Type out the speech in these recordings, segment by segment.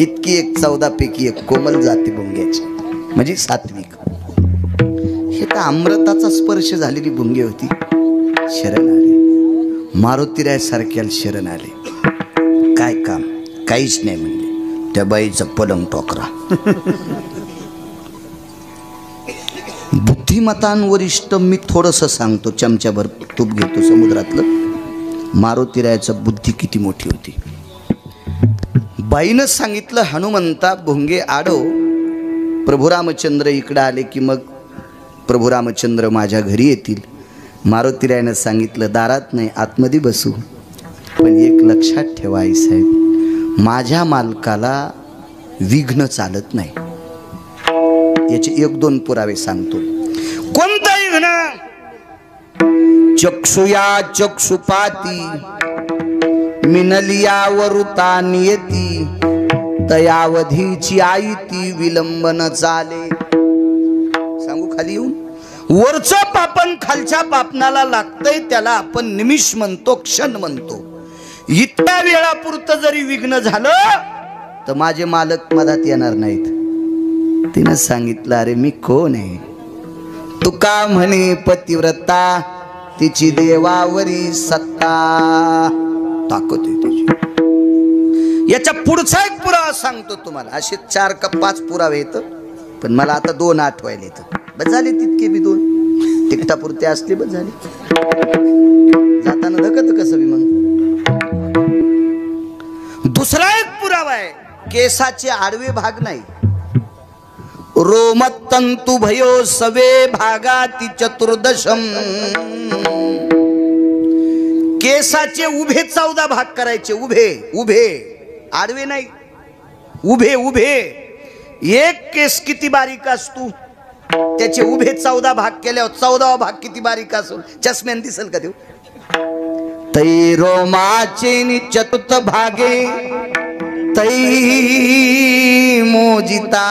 इतकी एक 14 पैकी एक कोमल जाती भुंग्याची, म्हणजे सात्विक. हे तर अमृताचा स्पर्श झालेली भुंगे होती. शरण आले मारुतीराय सारख्या, शरण आले. काय काम, काहीच नाही म्हणले. त्या बाईचा पलंग टोकरा. बुद्धिमतांवरिष्ठ मी थोडंसं सांगतो, चमच्याभर तूप घेतो समुद्रातलं. मारुतीरायाचं बुद्धी किती मोठी होती. बाईनं सांगितलं, हनुमंता भुंगे आडव. प्रभू रामचंद्र इकडं आले की मग प्रभू रामचंद्र माझ्या घरी येतील. मारुतीरायानं सांगितलं, दारात नाही, आतमध्ये बसू. पण एक लक्षात ठेवा आई साहेब, माझ्या मालकाला विघ्न चालत नाही. याचे 1-2 पुरावे सांगतो. कोणता विघ्न? चक्षुया चक्षुपाती मिनलिया वरुता नियती तयावधीची आई ती विलंबन चाले. सांगू खाली येऊन, वरचं पापन खालच्या पापनाला लागतंय, त्याला आपण निमिष म्हणतो, क्षण म्हणतो. इतक्या वेळापुरतं जरी विघ्न झालं तर माझे मालक मधात येणार नाहीत. तिनं सांगितलं, अरे मी कोण आहे? तुका म्हणे पतिव्रता, तिची देवावरी सत्ता. ताकद आहे तिची. याच्या पुढचा एक पुरावा सांगतो तुम्हाला. असे 4 का 5 पुरावे येत, पण मला आता 2 आठवायला येतं. बस झाले तितके बी 2 तिकटापुरते असले, बस झाले. जाताना धकत कसं बी मग. दुसरा एक पुरावा आहे, केसाचे आडवे भाग नाही. रोमतंतु भयो सवे भागाती चतुर्दशम. केसाचे उभे 14 भाग करायचे. उभे उभे, आडवे नाही, उभे उभे. एक केस किती बारीक असतो, त्याचे उभे 14 भाग केल्यावर 14वा भाग किती बारीक असेल, चष्म्यान दिसेल का देऊ. तै रोमाचे चतुर्थ भागे तै मोजिता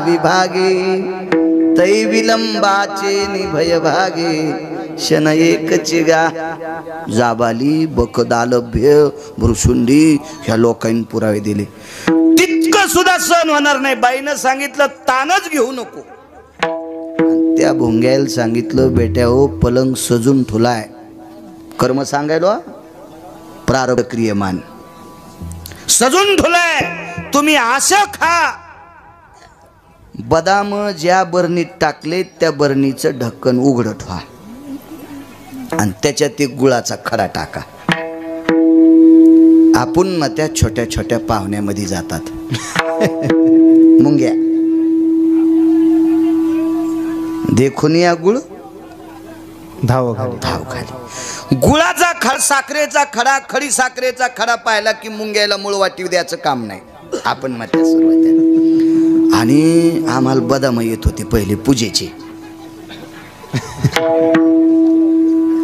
विभागे तै विलंबाचे निभय भागे शन एकच गा. जाबाली बकदालभ्य भृशुंडी ह्या लोकांनी पुरावे दिले. तितकं सुद्धा सहन होणार नाही. बाईनं सांगितलं, तानच घेऊ नको. त्या भुंग्याला सांगितलं, बेट्या हो, पलंग सजून ठुलाय. कर्म सांगायलो, प्रारब्ध क्रियमान सजून ठुलाय. तुम्ही असं खा. बदाम ज्या बरणीत टाकले त्या बरणीचं ढक्कन उघड ठेवा आणि त्याच्यात एक गुळाचा खडा टाका. आपण मग त्या छोट्या छोट्या पाहुण्यामध्ये जातात. मुंग्या देखून या गुळ धाव खाली. गुळाचा खडा, साखरेचा खडा, खडी साखरेचा खडा पाहिला की मुंग्याला मूळ वाटी द्यायचं काम नाही. आपण मग त्या सुरुवातीला. आणि आम्हाला बदाम येत होते पहिले पूजेचे.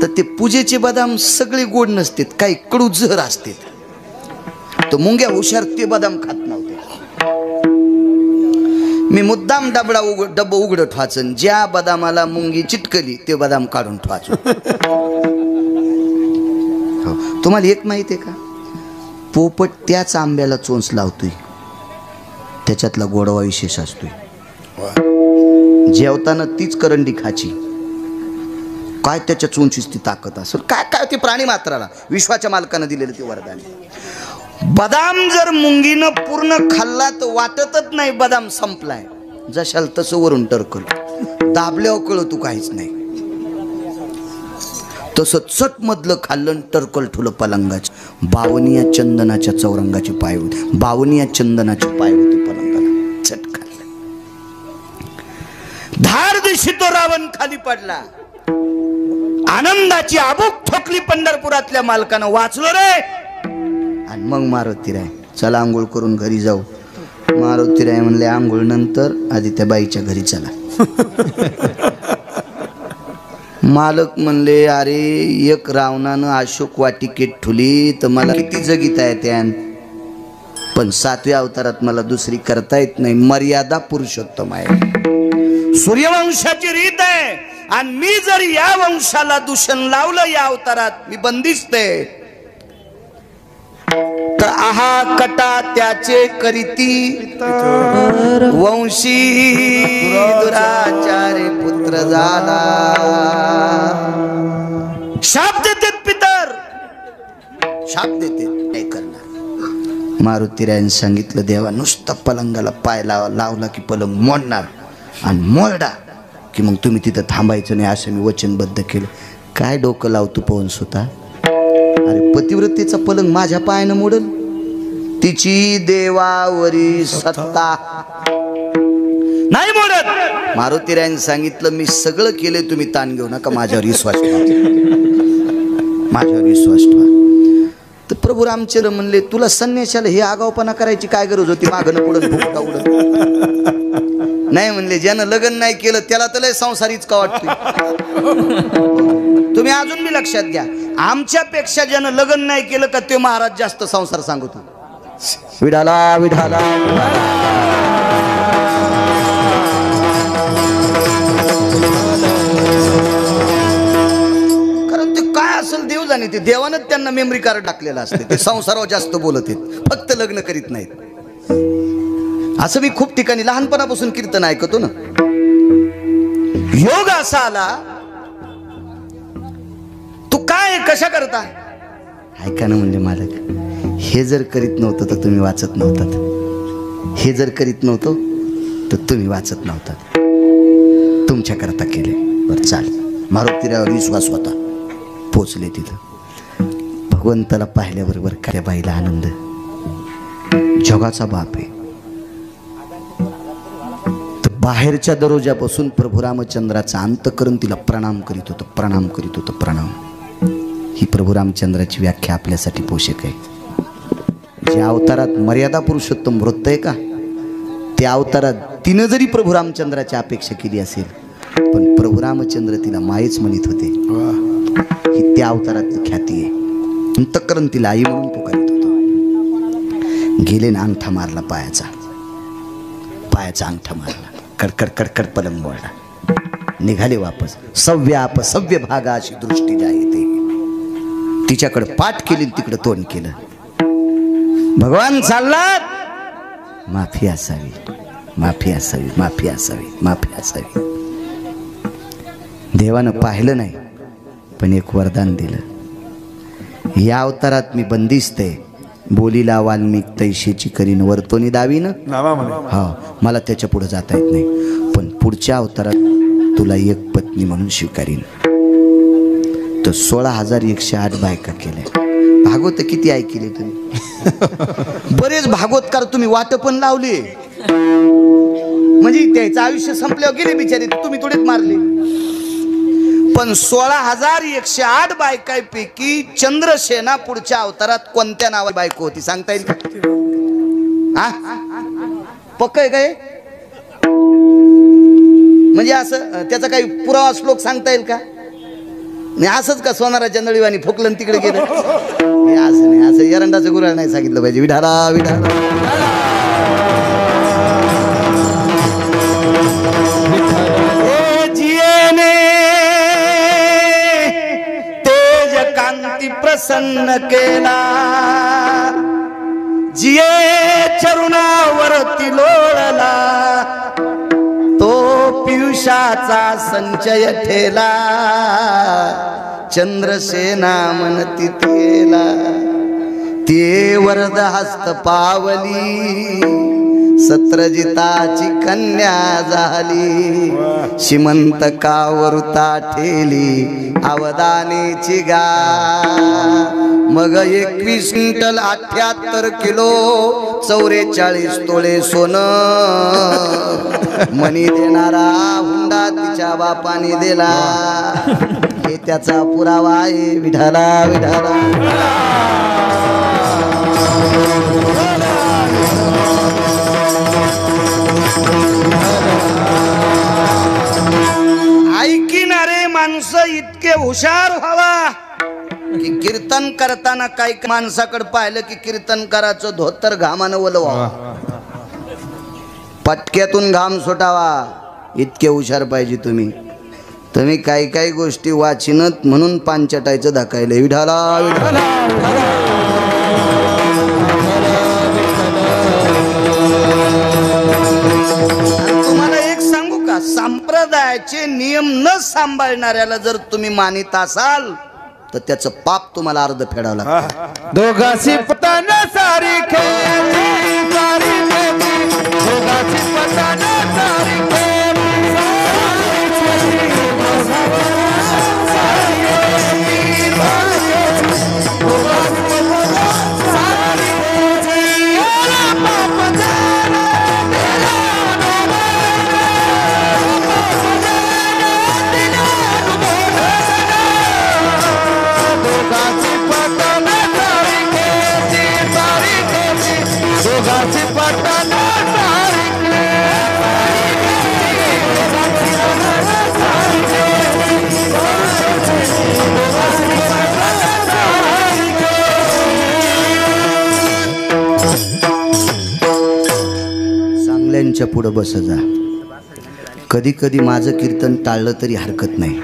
तर ते पूजेचे बदाम सगळे गोड नसतात, काही कडू जहर असते. तर मुंग्या हुशार, ते बदाम खात नव्हते. मी मुद्दाम डब्बा उघड ठेवायचं. ज्या बदामाला मुंगी चिटकली ते बदाम काढून ठेवायचो. तुम्हाला एक माहिती आहे का, पोपट त्याच आंब्याला चोंच लावतोय, त्याच्यातला गोडवा विशेष असतोय. जेवताना तीच करंडी खाची. काय त्याच्या चोंचीस ती ताकद असेल, काय काय ते प्राणी मात्राला विश्वाच्या मालकानं दिलेलं ते वरदान. बदाम जर मुंगीनं पूर्ण खाल्ला तर वाटतच नाही बदाम संपलाय. जशाल तसं वरून टरकल, दाबल्यावर कळत तू काहीच नाही. तसं चट मधलं खाल्लं, टरकल ठुलं पलंगाच. 52 चंदनाच्या चौरंगाची पाय होती. 52 चंदनाची पाय होती पलंगाला. चट खाल्लं. धार दिवशी तो रावण खाली पडला. आनंदाची आबूक ठोकली पंढरपुरातल्या मालकानं, वाचलो रे. आणि मग मारुतीराय, चला आंघोळ करून घरी जाऊ. मारुतीराय म्हणले, आंघोळ नंतर, आधी त्या बाईच्या घरी चला. मालक म्हणले, अरे एक रावणानं अशोक वाटिकेत ठुली तर मला किती जगिता येते, पण 7व्या अवतारात मला दुसरी करता येत नाही. मर्यादा पुरुषोत्तम आहे, सूर्यवंशाची रीत आहे. आणि मी जर या वंशाला दूषण लावलं या अवतारात, मी बंदिस्त आहे. तर आहा कटा त्याचे करीती वंशी दुराचारी पुत्र झाला. शाप देते पितर, शाप देते, नाही करणार. मारुतीरायाने सांगितलं देवा नुसतं पलंगाला पाय लावला की पलंग मोडणार, आणि मोडा की मग तुम्ही तिथं थांबायचं नाही असं मी वचनबद्ध केलं. काय डोकं लावतो पवन सुता, अरे पतिव्रतेचा पलंग माझ्या पायानं मोडल, तिची देवावरी सत्ता नाही मोडत. मारुतीरायाने सांगितलं मी सगळं केले, तुम्ही ताण घेऊ नका, माझ्यावर विश्वास ठेवा, माझ्यावर विश्वास ठेवा. तर प्रभू रामचंद्र म्हणले तुला संन्याशाला हे आगावपणा करायची काय गरज होती, मागणं पुढं फुकटा उडत. नाही म्हणले ज्यानं लग्न नाही केलं त्याला तर लय संसारीच का वाटते. तुम्ही अजून मी लक्षात घ्या, आमच्यापेक्षा ज्यानं लग्न नाही केलं का ते महाराज जास्त संसार सांगतो. विठाला विठाला कारण ते काय असेल देव जाणे, ते देवानं त्यांना मेमरी कार्ड टाकलेलं असते. ते संसारावर जास्त बोलत आहेत, फक्त लग्न करीत नाहीत. असं मी खूप ठिकाणी लहानपणापासून कीर्तन ऐकतो ना. योग असा आला, तू काय कशा करता ऐका ना म्हणले मालक, हे जर करीत नव्हतं तर तुम्ही वाचत नव्हतात, हे जर करीत नव्हतं तर तुम्ही वाचत नव्हतात, तुमच्या करता केले. बरं चाल. मारुतीरावर विश्वास होता, पोचले तिथं. भगवंताला पाहिल्याबरोबर काय बाईला आनंद, जगाचा बाप आहे. बाहेरच्या दरोजापासून प्रभू रामचंद्राचा अंतःकरण तिला प्रणाम करीत होतं, प्रणाम करीत होतं, प्रणाम. ही प्रभू रामचंद्राची व्याख्या आपल्यासाठी पोषक आहे. ज्या अवतारात मर्यादा पुरुषोत्तम वृत्त आहे का, त्या अवतारात तिनं जरी प्रभू रामचंद्राची अपेक्षा केली असेल, पण प्रभू रामचंद्र तिला मायेच म्हणत होते. ही त्या अवतारातली ख्याती आहे. अंतःकरण तिला आई म्हणून पुकारित होतं. गेले ना अंगठा मारला पायाचा, पायाचा अंगठा मारला, कडकड कडकड पलंग मोडला, निघाले वापस. सव्य सव्य भागाशी दृष्टी ज्या येते, तिच्याकडे पाठ केली, तिकडे तोंड केलं. भगवान चाललात, माफी असावी, माफी असावी, माफी असावी, माफी असावी. देवानं पाहिलं नाही पण एक वरदान दिलं. या अवतारात मी बंदिस्त आहे, बोलीला वाल्मिक तैशेची करीन वर्तोनी दावीन. हा, मला त्याच्या पुढे जाता येत नाही, पण पुढच्या अवतारात तुला एक पत्नी म्हणून स्वीकारीन. तर 16,108 बायका केल्या. भागवत किती ऐकले तुम्ही? बरेच भागवतकार तुम्ही वाट पण लावले, म्हणजे त्याचं आयुष्य संपल्यावर गेले बिचारे, तुम्ही थोडेच मारले. पण 16,108 बायकांपैकी चंद्रसेना पुढच्या अवतारात कोणत्या नावाची बायको होती सांगता येईल का? पक्क आहे काय? म्हणजे असं त्याचा काही पुरावा श्लोक सांगता येईल का? नाही असंच का सोनाराच्या नळीवाणी फुकलं तिकडे गेलं? असं नाही, असं एरंडाचं गुराळ नाही सांगितलं पाहिजे. विठाला विठाला प्रसन्न केला, जिये चरुणावरती लोळला, तो पियुषाचा संचय ठेला, चंद्रसेना म्हणती तेला. ते वरद हस्त पावली, सत्रजिताची कन्या झाली, श्रीमंत कावरुता ठेली, अवदानेची गा. मग 21 क्विंटल 78 किलो 44 तोळे सोनं, मनी देणारा हुंडा तिच्या बापाने दिला. हे त्याचा पुरावा आहे. विठाला विठाला ऐकणारे माणसं इतके हुशार व्हावा की कीर्तन करताना काही माणसाकडे पाहिलं की कीर्तनकाराचं धोतर घामानं वलवावा, पटक्यातून घाम सुटावा, इतके हुशार पाहिजे तुम्ही. तुम्ही काही काही गोष्टी वाचिनत म्हणून पांचटायचं धकायला. विठाला विठाला घराचे नियम न सांभाळणाऱ्याला जर तुम्ही मानित असाल तर त्याचं पाप तुम्हाला अर्ध फेडावं लागतं. दोघांची पताना सारी खेळती, सारी खेळती, दोघांची पताना सारी चांगल्यांच्या पुढं बस जा. कधी कधी माझं कीर्तन टाळलं तरी हरकत नाही,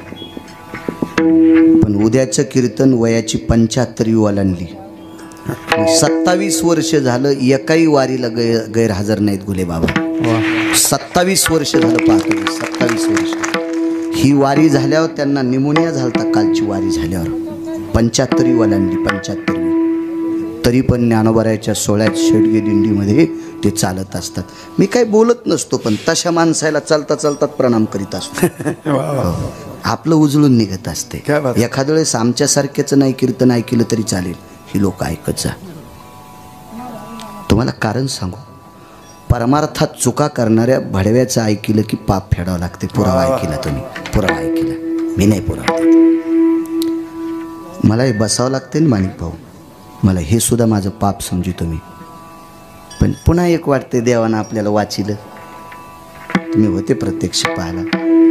पण उद्याचं कीर्तन वयाची 75वी ओलांडली. 27 वर्ष झालं एकाही वारीला गैरहजर नाहीत गुले बाबा. 27 वर्ष झालं पाहतो. 27 वर्ष ही वारी झाल्यावर त्यांना निमोनिया झालता. कालची वारी झाल्यावर 75वी ओलांडली. 75वी तरी पण ज्ञानोबारायच्या 16 शेडगे दिंडीमध्ये ते चालत असतात. मी काही बोलत नसतो, पण तशा माणसाला चालता चालतात प्रणाम करीत असतो. आपलं उजळून निघत असते. एखाद्या वेळेस आमच्यासारख्याचं नाही कीर्तन ऐकलं तरी चालेल, ही लोक ऐकत जा. तुम्हाला कारण सांगू, परमार्थात चुका करणाऱ्या भडव्याचं ऐकलं की पाप फेडावं लागते. पुरावा ऐकला तुम्ही, पुरावा ऐकला, मी नाही पुरावा देत. मला हे बसावं लागते ना माणिक भाऊ, मला हे सुद्धा माझं पाप समजितो मी. पण पुन्हा एक वाटते देवानं आपल्याला वाचिलं. तुम्ही होते प्रत्यक्ष पाहायला,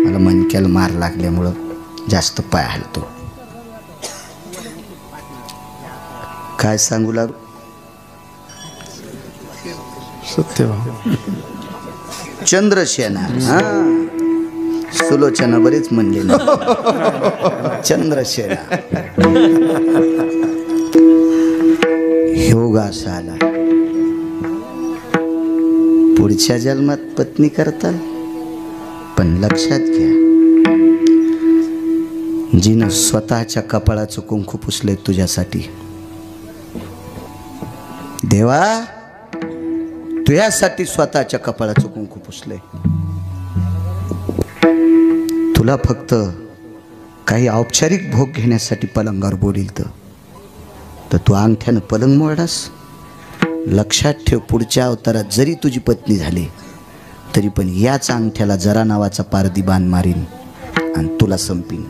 मला मणक्याला मार लागल्यामुळं जास्त पाय हलतो. काय सांगू लागू, सत्य चंद्रसेना. हा, सुलोचना बरेच म्हणले ना. चंद्रसेना योगास आला. पुढच्या जन्मात पत्नी करताल, पण लक्षात घ्या, जिनं स्वतःच्या कपाळाचं कुंकू पुसलंय तुझ्यासाठी, देवा तुझ्यासाठी स्वतःच्या कपाळाचं कुंकू पुसलंय. तुला फक्त काही औपचारिक भोग घेण्यासाठी पलंगावर बोलील तर तू अंगठ्यानं पलंग मोडलास. लक्षात ठेव, पुढच्या अवतारात जरी तुझी पत्नी झाली तरी पण याच अंगठ्याला जरा नावाचा पारदी बाण मारीन आणि तुला संपीन.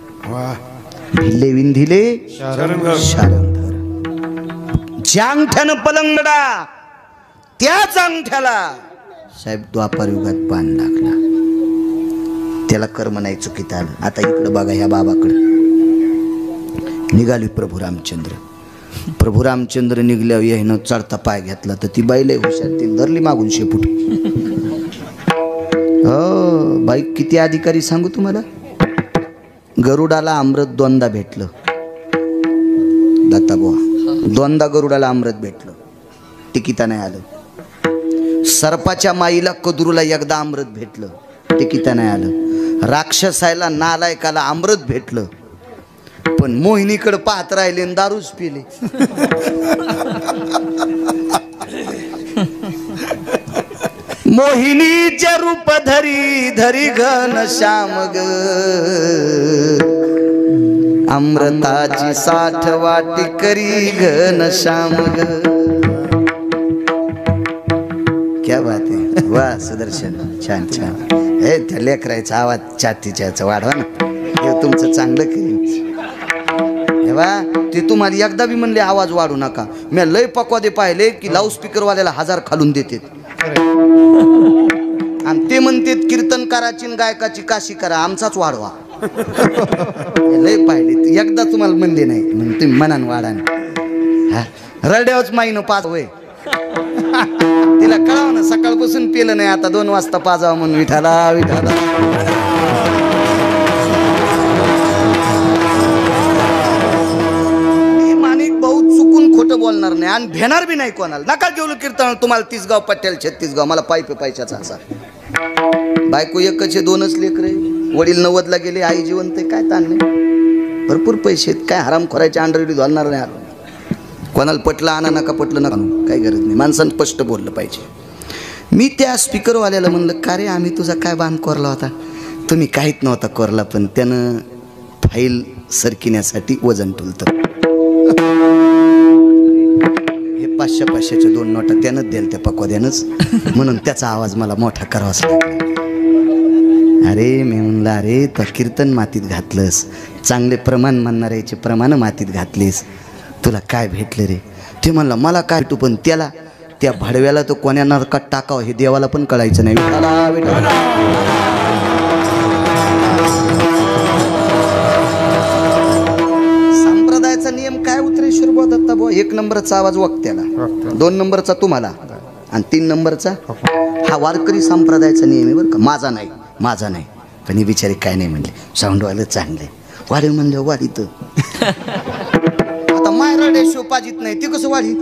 भिल्ले विंधिले शारंधर. ज्या अंगठ्यानं पलंग मोडा त्याच अंगठ्याला साहेब द्वापार युगात बाण लागला. त्याला कर्म नाही चुकीत आलं. आता इकडं बघा, ह्या बाबाकडं निघाली प्रभू रामचंद्र. प्रभू रामचंद्र निघल्यावर यानं चढता पाय घेतला तर ती बाई लय हुशार, ती धरली मागून शेपूट. हो बाई, किती अधिकारी सांगू तुम्हाला. गरुडाला अमृत दोनदा भेटलं. दत्ता बुवा, दोनदा गरुडाला अमृत भेटलं, टिकिता नाही आलं. सर्पाच्या माईला कदरूला एकदा अमृत भेटलं, टिकिता नाही आलं. राक्षसायला नालायकाला अमृत भेटलं, पण मोहिनीकडे पाहत राहिले आणि दारूच पिले. मोहिनीचे रूप धरी धरी घन श्याम ग, अमृताची साठ वाटी करी घन श्याम ग. क्या बात आहे, वा सुदर्शन, छान छान. हे त्या लेकरायचा आवाज छातीच्या वाढवा ना, हे तुमचं चांगलं केलं. ते तुम्हाला एकदा बी म्हणले आवाज वाढू नका. मी लय पक्वादे पाहिले की लाऊडस्पीकरवाल्याला 1000 खालून देते, आणि ते म्हणते कीर्तनकाराची गायकाची काशी करा, आमचाच वाढवा. लय पाहिले, एकदा तुम्हाला म्हणले नाही म्हणून तुम्ही मनान वाढा. रड्यावच माईनं पाच होय. तिला कळाव ना, सकाळपासून पेलं नाही, आता 2 वाजता पाजावं म्हणून. विठाला विठाला. खोटं बोलणार नाही आणि भेणार बी नाही कोणाला. नका घेऊ कीर्तन तुम्हाला 30 गाव पट्ट्याला 36 गाव. मला पायपे पैशाचा असा. बायको एकच आहे, 2च लेकर आहे. वडील 90ला गेले, आई जिवंत आहे, काय ताण नाही, भरपूर पैसे आहेत, काय हराम खोरायचे अंडरडी घालणार नाही. कोणाला पटलं आणा, नका पटलं नका, काही गरज नाही. माणसानं स्पष्ट बोललं पाहिजे. मी त्या स्पीकरवाल्याला म्हणलं, का रे आम्ही तुझा काय बांध कोरला होता? तुम्ही काहीच नव्हता कोरला, पण त्यानं फाईल सरकिण्यासाठी वजन टुलतं. हे 500-500च्या 2 नोटा त्यानंच द्याल त्या पकवाद्यानंच, म्हणून त्याचा आवाज मला मोठा करावाच लागला. अरे मी म्हणलं, अरे तर कीर्तन मातीत घातलंस, चांगले प्रमाण म्हणणाऱ्याचे प्रमाण मातीत घातलेस, तुला काय भेटलं रे? ते म्हणलं, मला काय भेटू, पण त्याला त्या भडव्याला तो कोण्या नरकात टाकावं हे देवाला पण कळायचं नाही. संप्रदायाचा नियम काय उतरेश्वर बुवा दत्ता बुवा? 1 नंबरचा आवाज वक्त्याला, 2 नंबरचा तुम्हाला, आणि 3 नंबरचा हा वारकरी संप्रदायाचा नियम आहे बरं का. माझा नाही. पण हे बिचारे काय नाही म्हणले, साऊंडवालं चांगले, वाढीव म्हणले वाढीत. आता मायराडे शोपाजीत नाही ते कसं वाढी,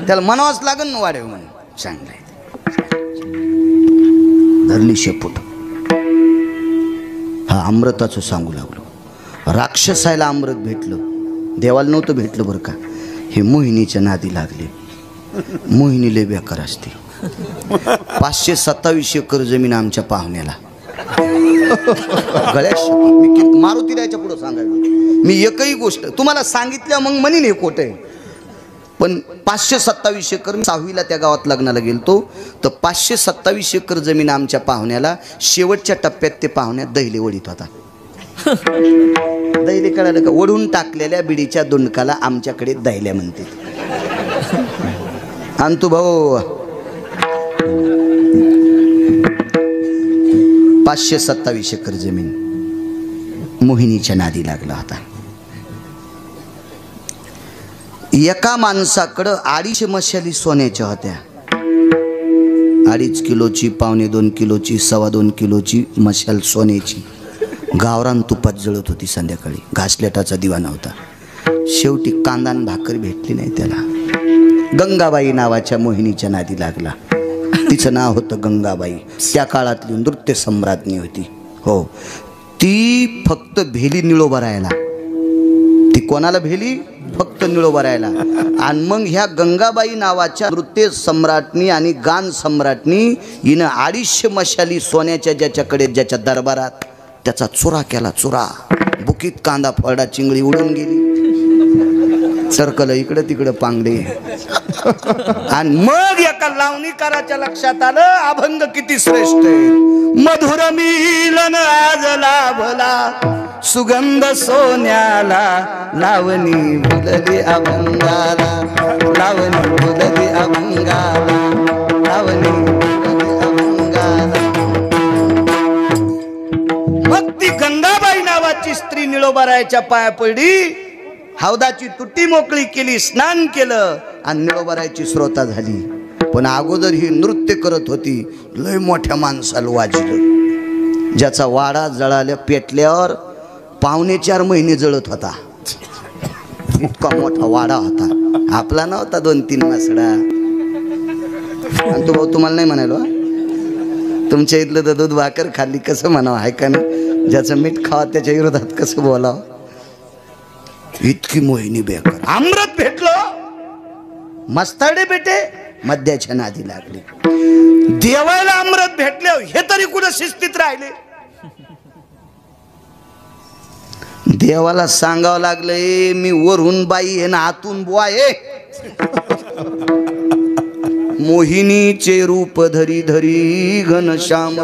त्याला म्हणावंच लागेल ना वाढेव म्हणून. चांगलंय धरली शेपूट. हा अमृताचं सांगू लागलो. राक्षसायला अमृत भेटलं, देवाला नव्हतं भेटलं बरं का. हे मोहिनीच्या नादी लागले. मोहिनी लय बेकार असते. 527 एकर जमीन आमच्या पाहुण्याला. गळ्यात मी मारुती रायच्या पुढं सांगायला मी एकही गोष्ट तुम्हाला सांगितल्या मग म्हणीन हे खोटं आहे. पण 527 एकर, 6वीला त्या गावात लग्नाला गेलतो तर 527 एकर जमीन आमच्या पाहुण्याला. शेवटच्या टप्प्यात ते पाहुण्यात दहिले ओढीत होता. दैले कळालं का? ओढून टाकलेल्या बिडीच्या दुंडकाला आमच्याकडे दैल्या म्हणते. अंतू भाऊ 527 एकर जमीन मोहिनीच्या नादी लागला होता. एका माणसाकडं 250 मशाली सोन्याच्या होत्या. 2.5 किलोची, 1.25 किलोची, 2.25 किलोची मशाल सोन्याची. गावरान तुपात जळत होती संध्याकाळी. घासलेटाचा दिवा नव्हता. शेवटी कांदान भाकर भेटली नाही त्याला. गंगाबाई नावाच्या मोहिनीच्या नादी लागला. तिचं नाव होतं गंगाबाई. त्या काळातली नृत्य सम्राज्ञी होती. हो, ती फक्त भेली निळोबा राहायला. ती कोणाला भेली? फक्त निळोबा राहायला. आणि मग ह्या गंगाबाई नावाच्या नृत्य सम्राटनी आणि गान सम्राटनी हिनं 250 मशाली सोन्याच्या ज्याच्याकडे, ज्याच्या दरबारात, त्याचा चुरा केला. चुरा बुकीत कांदा फळडा, चिंगळी उडून गेली. सरकलं इकडं तिकडं पांगडे. आणि मग एका लावणीकाराच्या लक्षात आलं अभंग किती श्रेष्ठ आहे. मधुर मिलन आज लाभला सुगंध सोन्याला, लावणी फुलली अभंगाला, लावणी फुलली अभंगाला, लावणी फुलली अभंगाला. मग ती गंगाबाई नावाची स्त्री निळोबारायच्या पाया पडली. हौदाची तुटी मोकळी केली, स्नान केलं आणि निळोबारायची श्रोता झाली. पण अगोदर ही नृत्य करत होती. लय मोठ्या माणसाला वाजलं. ज्याचा वाडा जळाल्या पेटल्यावर 4.5 महिने जळत होता. इतका मोठा वाडा होता. आपला नव्हता 2-3 मासडा. आणि तो भाऊ तुम्हाला नाही म्हणालो, तुमच्या इथलं तर दूध भाकर खाल्ली कसं म्हणावं आहे का नाही? ज्याचं मीठ खावा त्याच्या विरोधात कसं बोलावं? इतकी मोहिनी बेकार. अमृत भेटलं, मस्ताडे बेटे मद्याच्या नादी लागले. देवाला अमृत भेटले हे तरी कुठं शिस्तीत राहिले? देवाला सांगावं लागलंय मी वरून बाई आहे ना आतून बुवा आहे. मोहिनीचे रूप धरी धरी घनश्याम.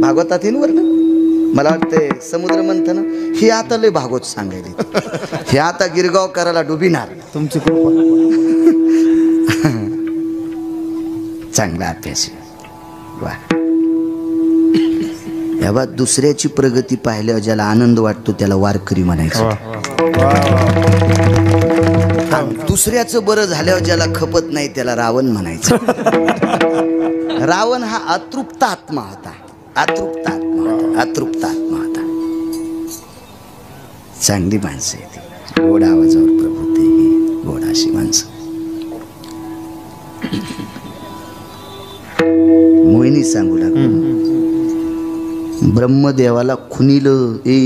भागवतात वर ना, मला वाटतंय समुद्र मंथन हे आता लय भागवत सांगायले. हे आता गिरगाव करायला डुबिनार. तुमची कृपा. चांगला अभ्यास. वा, याबा दुसऱ्याची प्रगती पाहिल्यावर ज्याला आनंद वाटतो त्याला वारकरी म्हणायचं. दुसऱ्याचं बरं झाल्यावर ज्याला खपत नाही त्याला रावण म्हणायचं. रावण हा अतृप्त आत्मा होता. अतृप्त आत्मा होता. अतृप्त आत्मा होता. चांगली माणसं आहे ती. गोड आवाजावर प्रभू ते गोड अशी माणसं. मोहिनी सांगू लागली ब्रह्मदेवाला खुनिलं ए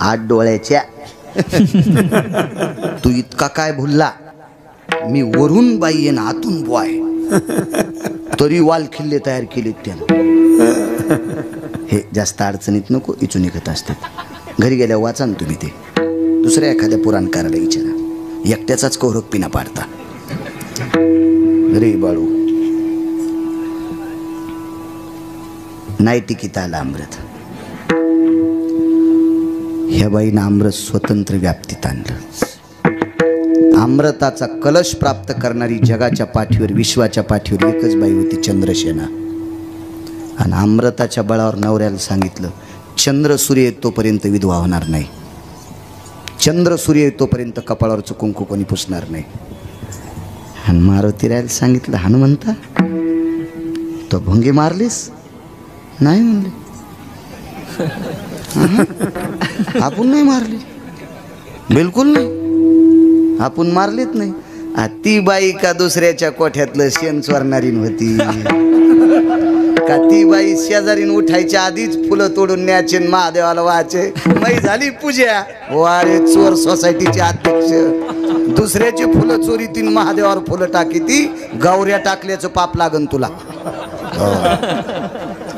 8 डोळ्याच्या तू इतका काय भुलला, मी वरून बाई येईन आतून बॉय, तरी वाल खिल्ले तयार केले त्यानं. हे जास्त अडचणीत नको, इचून निघत असतात. घरी गेल्या वाचा ना तुम्ही ते, दुसऱ्या एखाद्या पुराणकाराला विचारा, एकट्याचाच कौरव पिना पाडता. रे बाळू, नाही टिकीत आला अमृत. ह्या बाईनं अमृत स्वतंत्र व्याप्तीत आणलं. अमृताचा कलश प्राप्त करणारी जगाच्या पाठीवर, विश्वाच्या पाठीवर एकच बाई होती, चंद्रसेना. आणि अमृताच्या बळावर नवऱ्याला सांगितलं, चंद्र सूर्य येतोपर्यंत विधवा होणार नाही, चंद्र सूर्य येतोपर्यंत कपाळावरचं कुंकू कोणी पुसणार नाही. आणि मारुती रायला सांगितलं, हनुमंता तो भुंगे मारलीस? नाही म्हणले. आपण नाही मारली, बिलकुल नाही, आपण मारलीच नाही. ती बाई का दुसऱ्याच्या कोठ्यातलं शेण चोरणारी होती का? ती बाई शेजारीन उठायच्या आधीच फुलं तोडून न्यायचे, महादेवाला व्हायचे, माई झाली पूजा. वारे चोर सोसायटीचे अध्यक्ष, दुसऱ्याची फुलं चोरी तीन महादेवावर फुलं टाकी, ती गौऱ्या टाकल्याचं पाप लागन तुला.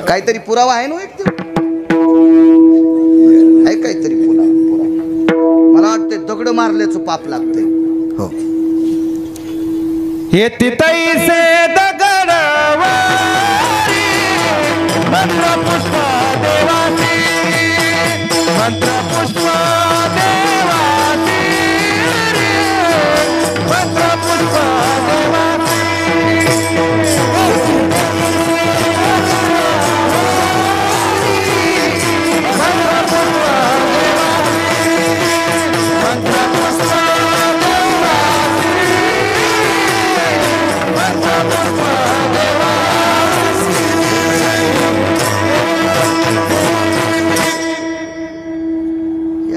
काहीतरी पुरावा आहे ना एक, आहे काहीतरी पुरावा. मला वाटतंय दगड मारल्याचं पाप लागतंय. हो, ये तितैसे दगड मंत्र पुष्प देवाची, मंत्र पुष्प देवाची, मंत्र पुष्प देवाची.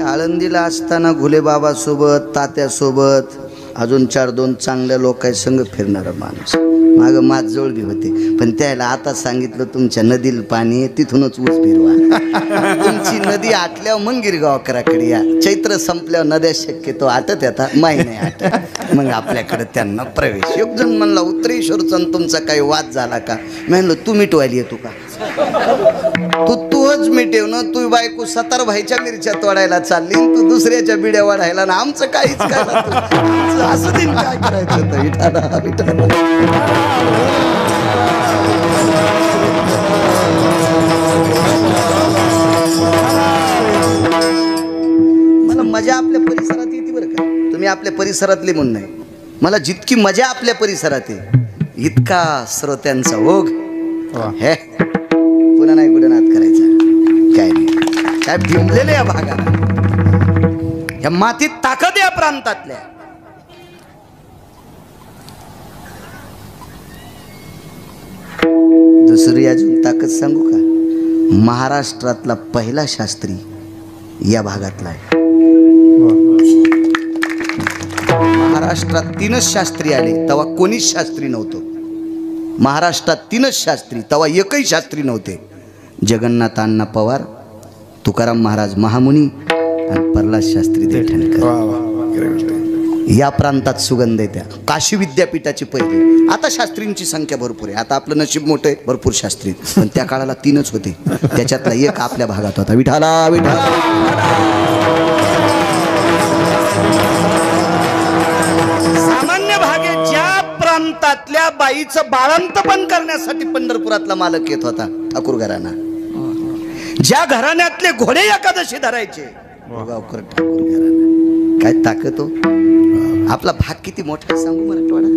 आळंदीला असताना घुलेबाबासोबत, तात्यासोबत, अजून 4-2 चांगल्या लोकांसंग फिरणारा माणूस. मागं माझजवळ बी होते, पण त्याला आता सांगितलं तुमच्या नदीला पाणी तिथूनच ऊस फिरवा. तुमची नदी आटल्यावर मग गिरगावकराकडे या. चैत्र संपल्यावर नद्या शक्यतो आटत येतात, माही नाही आटत. मग आपल्याकडे त्यांना प्रवेश. एक जण म्हणला, उत्तरेश्वरचा तुमचा काही वाद झाला का? मी म्हणलं, तू मिटवायला येतो का? तूच मिटेव ना. तू बायको 17 भाईच्या मिरच्या तोडायला चालली, तू दुसऱ्याच्या बिड्या वाढायला ना. आमचं काहीच काय असं दिन काय करायचं होतं. विठाला विठाला मला मजा आपल्या परिसरात येते बरं का. तुम्ही आपल्या परिसरातले म्हणून नाही, मला जितकी मजा आपल्या परिसरात आहे इतका श्रोत्यांचा ओघ हे पुन्हा नाही कुठं नाद करायचा. काय नाही, काय भिमलेलं या भागाला, या मातीत ताकद या प्रांतातल्या. दुसरी अजून ताकद सांगू का? महाराष्ट्रातला पहिला शास्त्री या भागातला आहे. महाराष्ट्रात 3च शास्त्री आले, तेव्हा कोणीच शास्त्री नव्हतं. महाराष्ट्रात 3च शास्त्री, तेव्हा एकही शास्त्री नव्हते. जगन्नाथ अण्णा पवार, तुकाराम महाराज महामुनी आणि प्रल्हाद शास्त्री दैठणकर. या प्रांतात सुगंध आहे त्या. काशी विद्यापीठाची पहिली. आता शास्त्रींची संख्या भरपूर आहे, आता आपलं नशीब मोठं आहे, भरपूर शास्त्री. पण त्या काळाला 3च होते, त्याच्यातला एक आपल्या भागात होता. विठाला विठाला. सामान्य भागे ज्या प्रांतातल्या बाईचं बाळंतपण करण्यासाठी पंढरपुरातला मालक येत होता, ठाकूर घराणा. ज्या घराण्यातले घोडे एकादशी धरायचे, गावकर ठाकूर घराणा. काय ताकद हो. आपला भाग किती मोठा सांगू मराठवाडा.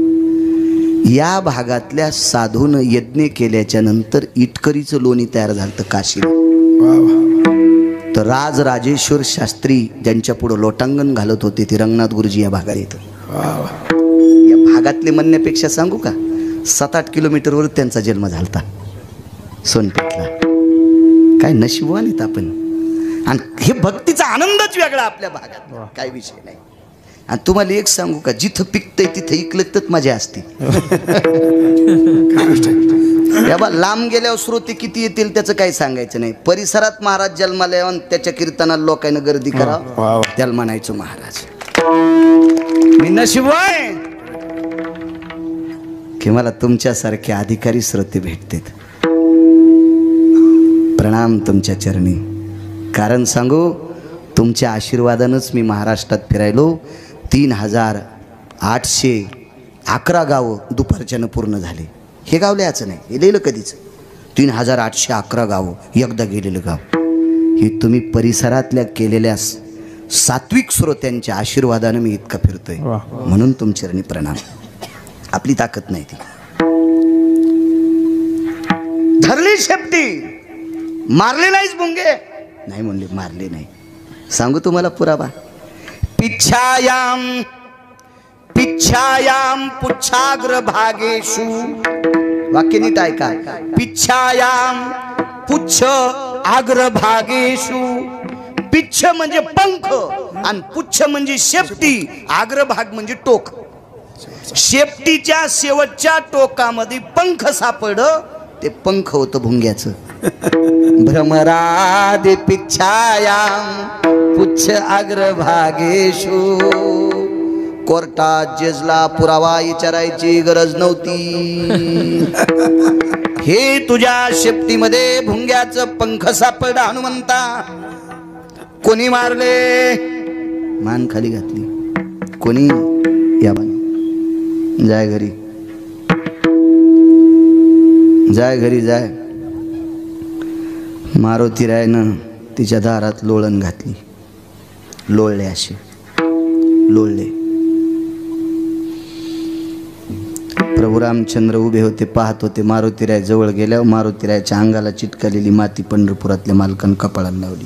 या भागातल्या साधून यज्ञ केल्याच्या नंतर इटकरीचं लोणी तयार झालं काशी. तर राजराजेश्वर शास्त्री ज्यांच्या पुढे लोटांगण घालत होते ते रंगनाथ गुरुजी या भागात येतं. या भागातले म्हणण्यापेक्षा सांगू का, 7-8 किलोमीटरवर त्यांचा जन्म झालता सोनपेठला. काय नशिबवान आहेत आपण. आणि हे भक्तीचा आनंदच वेगळा आपल्या भागात, काय विषय नाही. आणि तुम्हाला एक सांगू का, जिथं पिकतंय तिथं इकलं तर मजा असते. बाबा लांब गेल्यावर श्रोते किती येतील त्याचं काही सांगायचं नाही. परिसरात महाराज जन्माला येऊन त्याच्या कीर्तनाला लोकांना गर्दी करा, त्याला म्हणायचो महाराज. मी नशिबाय की मला तुमच्यासारखे अधिकारी श्रोते भेटतात. प्रणाम तुमच्या चरणी. कारण सांगू, तुमच्या आशीर्वादानंच मी महाराष्ट्रात फिरायलो. 3811 गावं दुपारच्यानं पूर्ण झाले. हे गाव लिहायचं नाही, हे लिहिलं कधीच. 3811 गावं एकदा गेलेलं गाव. हे तुम्ही परिसरातल्या केलेल्या सात्विक श्रोत्यांच्या आशीर्वादानं मी इतका फिरतोय. म्हणून तुमच्या चरणी प्रणाम. आपली ताकद नाही ती. धरली शेपटी, मारले नाहीच भुंगे. नाही म्हणले, मारले नाही. सांगू तुम्हाला पुरावा. पिच्छायाम पिच्छायाम पुच्छाग्र भागेषु. वाक्य नीट ऐका. पिच्छायाम पुच्छ आग्र भागेषु. पिच्छ म्हणजे पंख आणि पुच्छ म्हणजे शेपटी, आग्रभाग म्हणजे टोक. शेपटीच्या शेवटच्या टोकामध्ये पंख सापडलं, ते पंख होतं भुंग्याचं. भ्रमरादि पिच्छायाम पुच्छ अग्रभागेषु. कोर्टात जजला पुरावा विचारायची गरज नव्हती. हे तुझ्या शेपटीमध्ये भुंग्याचं पंख सापडलं हनुमंता. कोणी मारले? मान खाली घातली. कोणी? या बाई, जाय घरी, जाय घरी जाय. मारुती रायनं तिच्या दारात लोळण घातली. लोळले, असे लोळले. प्रभू रामचंद्र उभे होते, पाहत होते. मारुतीराय जवळ गेल्यावर मारुतीरायच्या अंगाला चिटकलेली माती पंढरपुरातल्या मालकानं कपाळाला लावली.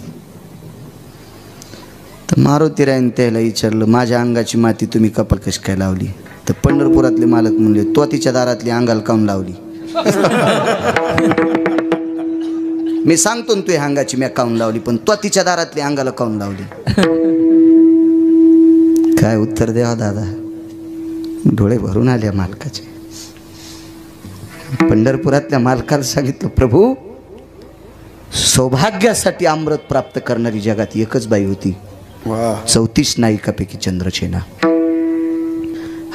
तर मारुतीरायने त्याला विचारलं, माझ्या अंगाची माती तुम्ही कपाळ कशी काय लावली? तर पंढरपुरातले मालक म्हणले, तो तिच्या दारातली अंगाला काऊन लावली? मी सांगतो ना, तू अंगाची मी काऊन लावली, पण तो तिच्या दारातली अंगाला काऊन लावली? काय उत्तर द्यावं दादा? डोळे भरून आल्या मालकाचे. पंढरपुरातल्या मालकाला सांगितलं, प्रभू, सौभाग्यासाठी अमृत प्राप्त करणारी जगात एकच बाई होती, 34 नायिकापैकी चंद्रसेना.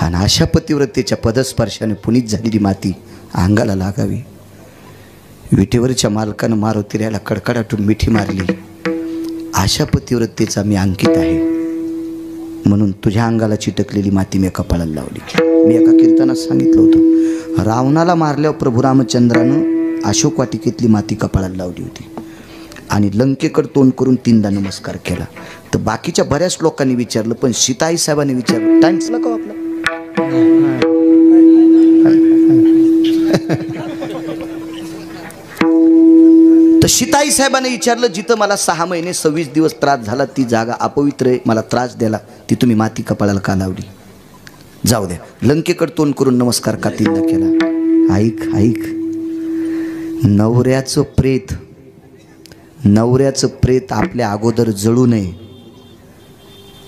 आणि अशा पतिव्रतेच्या पदस्पर्शाने पुनीत झालेली माती अंगाला लागावी. विटेवरच्या मालकानं मारुतीरायला कडकडाटून मिठी मारली. अशा पतिव्रतेचा मी अंकित आहे, म्हणून तुझ्या अंगाला चिटकलेली माती मी कपाळाला लावली. मी एका कीर्तनात सांगितलं होतं, रावणाला मारल्यावर प्रभू रामचंद्रानं अशोक वाटिकेतली माती कपाळाला लावली होती आणि लंकेकडे तोंड करून 3दा नमस्कार केला. तर बाकीच्या बऱ्याच लोकांनी विचारलं, पण सीताई साहेबांनी विचारलं, टाइम संपला का आपला? तर सीताई साहेबांनी विचारलं, जिथं मला 6 महिने 26 दिवस त्रास झाला, ती जागा अपवित्र आहे, मला त्रास द्याला, ती तुम्ही माती कपाळाला का लावली? जाऊ द्या. लंकेकडे तोंड करून नमस्कार का 3दा केला? ऐक ऐक, नवऱ्याचं प्रेत आपल्या अगोदर जळू नये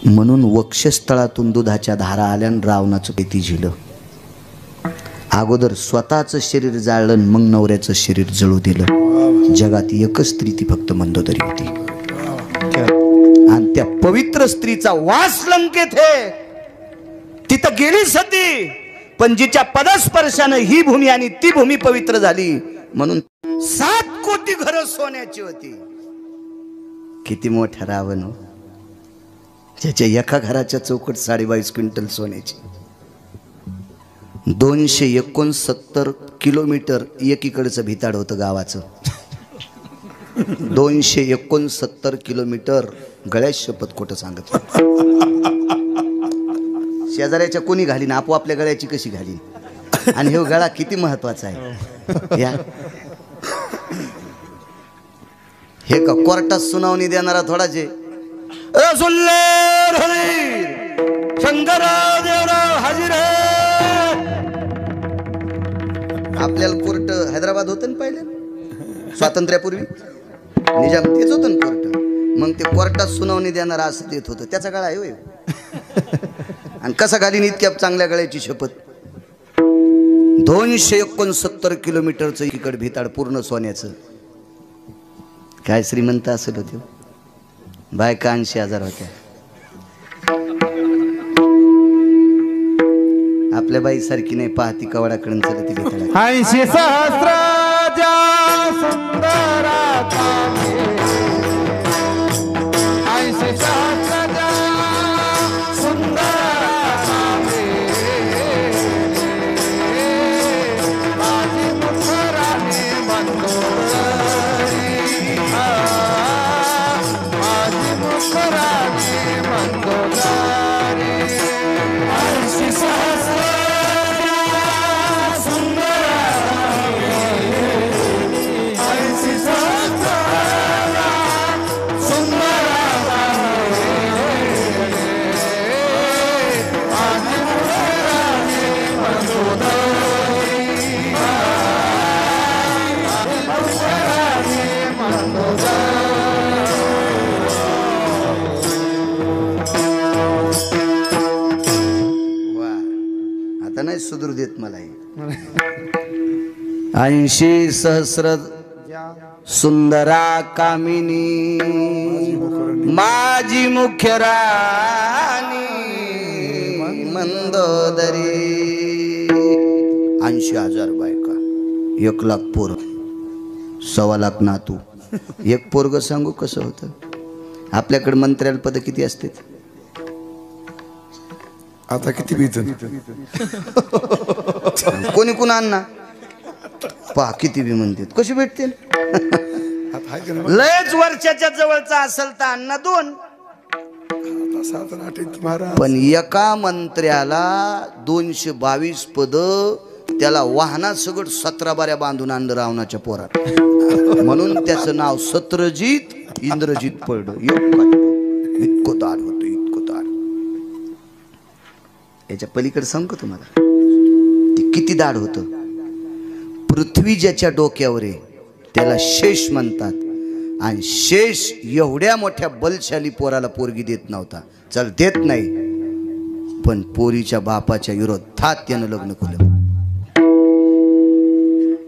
म्हणून वक्षस्थळातून दुधाच्या धारा आल्या आणि रावणाचं पेती झिलं. अगोदर स्वतःचं शरीर जाळलं, मग नवऱ्याचं शरीर जळू दिलं. जगात एकच स्त्री, ती फक्त मंदोदरी होती. आणि त्या पवित्र स्त्रीचा वास लंकेत आहे. तिथं गेली सती, पण जिच्या पदस्पर्शानं ही भूमी आणि ती भूमी पवित्र झाली. म्हणून 7 कोटी घरं सोन्याची होती. किती मोठा रावण, ज्याच्या एका घराच्या चौकट 22.5 क्विंटल सोन्याची. 269 किलोमीटर एकीकडचं भिताड होतं गावाचं. 269 किलोमीटर. गळ्यात शपथ खोटं सांगत. शेजाऱ्याच्या कोणी घालीन, आपोआपल्या गळ्याची कशी घालीन? आणि हे गळा किती महत्वाचा आहे. या हे का कोर्टात सुनावणी देणारा थोडाच आहे. शंकरराव देवराव हाजीर आहे. आपल्याला कोर्ट हैदराबाद होतं ना पहिले, स्वातंत्र्यापूर्वी निजाम तेच होतं ना कोर्ट. मग ते कोर्टात सुनावणी देणारा असं देत होतं. त्याचा गळा आहे होय. आणि कसा घालीन इतक्या चांगल्या गळ्याची शपथ? 269 किलोमीटरचं इकड भिताड पूर्ण सोन्याचं. काय श्रीमंत असेल होते. बायका 80,000 होत्या. आपल्या बाई सारखी नाही, पाहती कवडाकडून चलती भिताड. 80 सहस्राच्या सुंदराचा 80 सहस्राच्या सुंदराचा माझी मुखराने मंदोदरी, माझी मुखराने मंदोदरी. 80 सहस्राच्या नाही सुधरू देत मला. 80 सहस्र सुंदरा कामिनी माझी मुख्य राणी मंदोदरी. 80,000 बायका, 1,00,000 पोर, 1,25,000 नातू. एक पोरग सांगू कसं होतं. आपल्याकडे मंत्र्याला पद किती असते. आता किती बीत कोणी कोण अण्णा पहा किती बी म्हणतात. कशी भेटते. लयच वर्षाच्या जवळचा असेल तर अण्णा 2. पण एका मंत्र्याला 222 पद, त्याला वाहनात सगळं 17 बाऱ्या बांधून आणलं रावणाच्या पोरात. म्हणून त्याचं नाव सत्रजित इंद्रजित पडलं. इतकं दाड होतं, इतकं दाड. याच्या पलीकडे सांगू तुम्हाला ते किती दाड होतं. पृथ्वी ज्याच्या डोक्यावर आहे त्याला शेष म्हणतात. आणि शेष एवढ्या मोठ्या बलशाली पोराला पोरगी देत नव्हता. चल देत नाही, पण पोरीच्या बापाच्या विरोधात त्यानं लग्न केलं.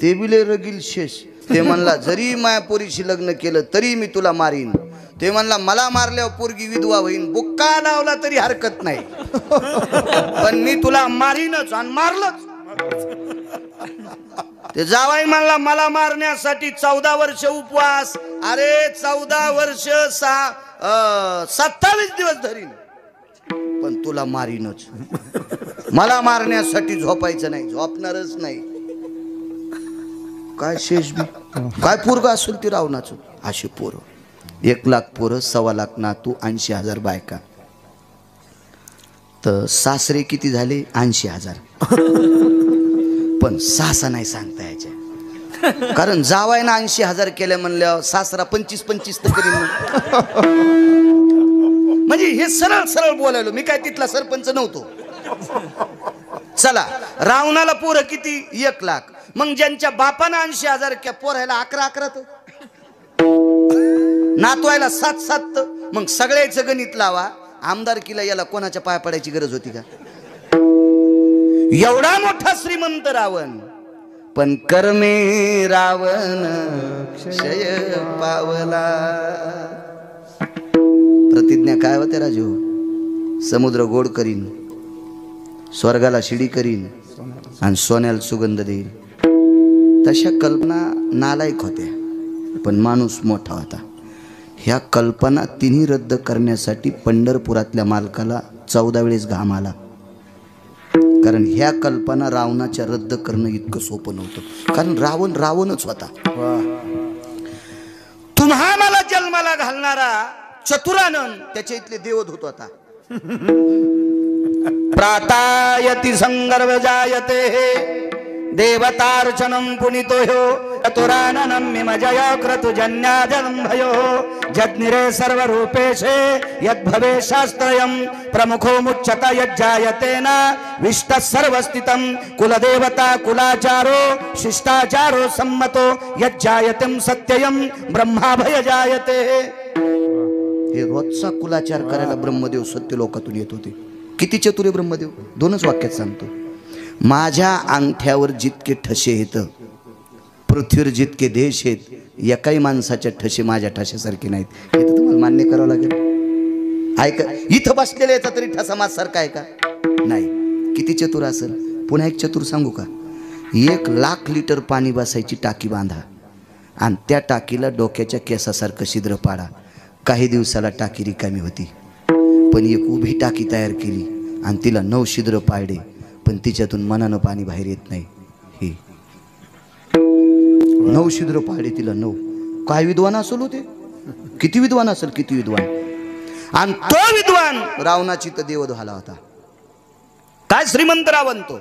ते बिले रगील शेष. ते म्हणला जरी माया पोरीशी लग्न केलं तरी मी तुला मारीन. ते म्हणला मला मारल्यावर पोरगी विधवा होईन. बुक्का लावला तरी हरकत नाही, पण मी तुला मारीनच. आणि मारलंच. ते जावाई म्हणला मला मारण्यासाठी 14 वर्ष उपवास. अरे 14 वर्ष 27 दिवस धरीन, पण तुला मारीनच. मला मारण्यासाठी झोपायचं नाही, झोपणारच नाही. काय शेष बी काय पोरग असेल ते रावणाचं. असे पोरं 1,00,000 पोरं, 1,25,000 नातू, 80,000 बायका. तर सासरे किती झाले. 80,000. पण सासा नाही सांगता यायच्या. कारण जावायना 80,000 केल्या म्हणल्यावर सासरा 25-25 तर करीन. म्हणजे हे सरळ सरळ बोलायलो. मी काय तिथला सरपंच नव्हतो. चला रावणाला पोरं किती. 1,00,000. मग ज्यांच्या बापानं 80,000 पोरायला 11-11 नातवायला 7-7. मग सगळ्याचं गणित लावा. आमदारकीला याला कोणाच्या पाया पडायची गरज होती का. एवढा मोठा श्रीमंत रावण, पण कर्मे रावण क्षय पावला. प्रतिज्ञा काय होते राजू. समुद्र गोड करीन, स्वर्गाला शिडी करीन, आणि सोन्याला सुगंध देईल. तशा कल्पना नालायक होत्या, पण माणूस मोठा होता. ह्या कल्पना तिन्ही रद्द करण्यासाठी पंढरपुरातल्या मालकाला 14 वेळेस घाम आला. कारण ह्या कल्पना रावणाच्या रद्द करणं इतकं सोपं नव्हतं. कारण रावण रावणच होता. तुम्हा मला जन्माला घालणारा चतुरानंद त्याच्या इथले देवदूत होता. प्रातायति संगर्भ जायते देवतार्चनं पुनितो ह्यो चतुराननं मिमजय क्रतु जन्याजन्भयो जग्निरे सर्वरूपेशे यद्भवे शास्त्रयं प्रमुखो मुच्यत यज्जायतेन विष्टः सर्वस्थितं कुलदेवता कुलाचारो शिष्टाचारो सम्मतो यज्जायतं सत्ययं ब्रह्माभय जायते. हे रोजचा कुलाचार करायला ब्रह्मदेव सत्य लोकातून येत होते. किती चतुर ब्रह्मदेव. 2च वाक्यात सांगतो. माझ्या अंगठ्यावर जितके ठसे आहेत पृथ्वीवर जितके देश आहेत एकाही माणसाच्या ठसे माझ्या ठशासारखे नाहीत. हे तर तुम्हाला मान्य करावं लागेल. ऐका, इथं बसलेल्या याचा तरी ठसा माझ्यासारखा आहे का? नाही. किती चतुर असेल. पुन्हा एक चतुर सांगू का? 1,00,000 लिटर पाणी बसायची टाकी बांधा आणि त्या टाकीला डोक्याच्या केसासारखं छिद्र पाडा. काही दिवसाला टाकी रिकामी होती. पण एक उभी टाकी तयार केली आणि तिला 9 छिद्र पाडले, पण तिच्यातून मनानं पाणी बाहेर येत नाही. हे 9 छिद्र पाडले तिला 9. काय विद्वान असेल होते. किती विद्वान असेल, किती विद्वान. आणि तो विद्वान रावणाची तर देव झाला होता. काय श्रीमंत रावण तो.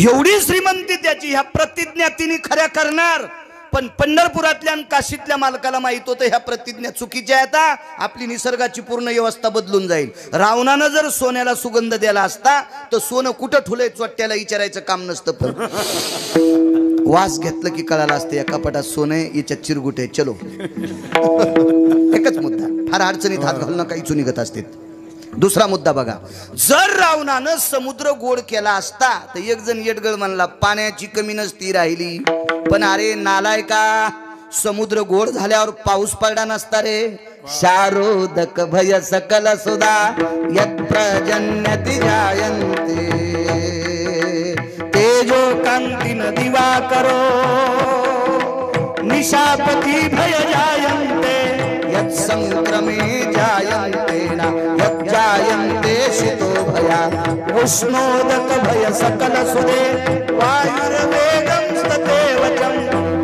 एवढी श्रीमंती त्याची. ह्या प्रतिज्ञा तिने खऱ्या करणार. पण पंढरपुरातल्या आणि काशीतल्या मालकाला माहित होतं ह्या प्रतिज्ञा चुकीच्या आहेत. आपली निसर्गाची पूर्ण व्यवस्था बदलून जाईल. रावणानं जर सोन्याला सुगंध द्यायला असता तर सोनं कुठं ठुलंय चोट्याला विचारायचं काम नसतं. पण वास घेतलं की कळालं असतं या कपाटात सोनं आहे, याच्यात चिरगुट आहे, चलो. एकच मुद्दा. फार अडचणीत हात घालणं काही चुनिगत असते. दुसरा मुद्दा बघा. जर रावणानं समुद्र गोड केला असता तर एक जण येडगळ म्हणला पाण्याची कमी नसती राहिली. पण अरे नालायका, समुद्र गोड झाल्यावर पाऊस पडला नसता रे. शारोदक भय सकल सुधा यत् प्रजन्यति जायन्ते तेजो कांतीन दिवा करो निशापति भय जायन्ते यत् संक्रमे जायन्ते ना यत् जायन्ते शितो भया उष्णोदक भय सकल सुदे वायुर्वेगं तदेवचं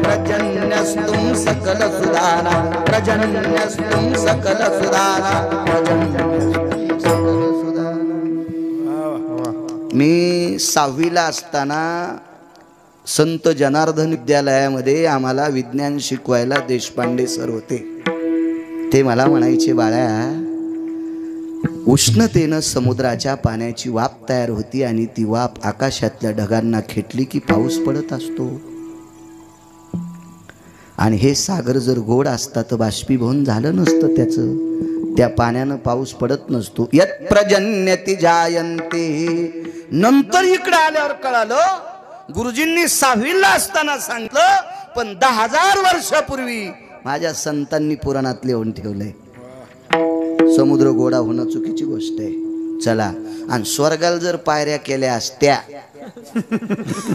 प्रजन्यस्तुं सकल सुदाना प्रजन्यस्तुं सकल सुदाना प्रजन्यस्तुं सकल सुदाना. मी 6वीला असताना संत जनार्दन विद्यालयामध्ये आम्हाला विज्ञान शिकवायला देशपांडे सर होते. ते मला म्हणायचे, बाळा उष्णतेनं समुद्राच्या पाण्याची वाफ तयार होती आणि ती वाफ आकाशातल्या ढगांना खेटली की पाऊस पडत असतो. आणि हे सागर जर गोड असता तर बाष्पीभवन झालं नसतं त्याचं. त्या पाण्यानं पाऊस पडत नसतो. यत् प्रजन्यति जायन्ते. नंतर इकडे आल्यावर कळालं गुरुजींनी 6वीला असताना सांगितलं, पण 10,000 वर्षापूर्वी माझ्या संतांनी पुराणात लिहून ठेवलंय. समुद्र गोडा होणं चुकीची गोष्ट आहे. चला, आणि स्वर्गाला जर पायऱ्या केल्या असत्या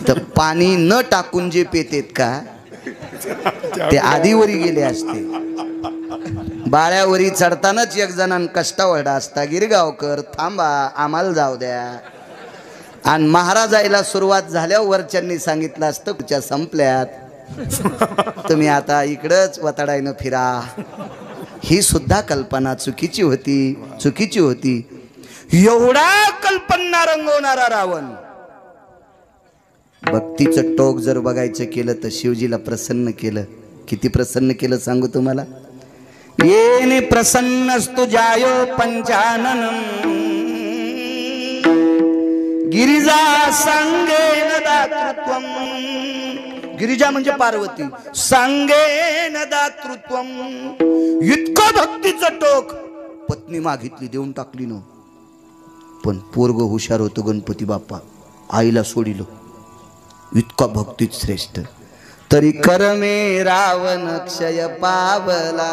तर पाणी न टाकून जे पेतेत का ते आधीवरी गेले असते. बाळ्यावरी चढतानाच एक जणांना कष्टावडा असता, गिरगावकर थांबा आम्हाला जाऊ द्या. आणि महाराजायला सुरुवात झाल्यावर वरच्यांनी सांगितलं असतं तुझ्या संपल्यात, तुम्ही आता इकडंच वताडायनं फिरा. ही सुद्धा कल्पना चुकीची होती, चुकीची होती. एवढा कल्पना रंगवणारा रावण. भक्तीचं टोक जर बघायचं केलं तर शिवजीला प्रसन्न केलं. किती प्रसन्न केलं सांगू तुम्हाला. येने प्रसन्नस्तु जायो पंचाननम गिरिजा सांगेन दातृत्वम. गिरिजा म्हणजे पार्वती. सांगेन दातृत्वम. इतकं भक्तीचं टोक. पत्नी मागितली देऊन टाकली न. पण पोरग हुशार होतो गणपती बाप्पा, आईला सोडिलो. इतका भक्तीत श्रेष्ठ. तरी करमे रावण क्षय पावला.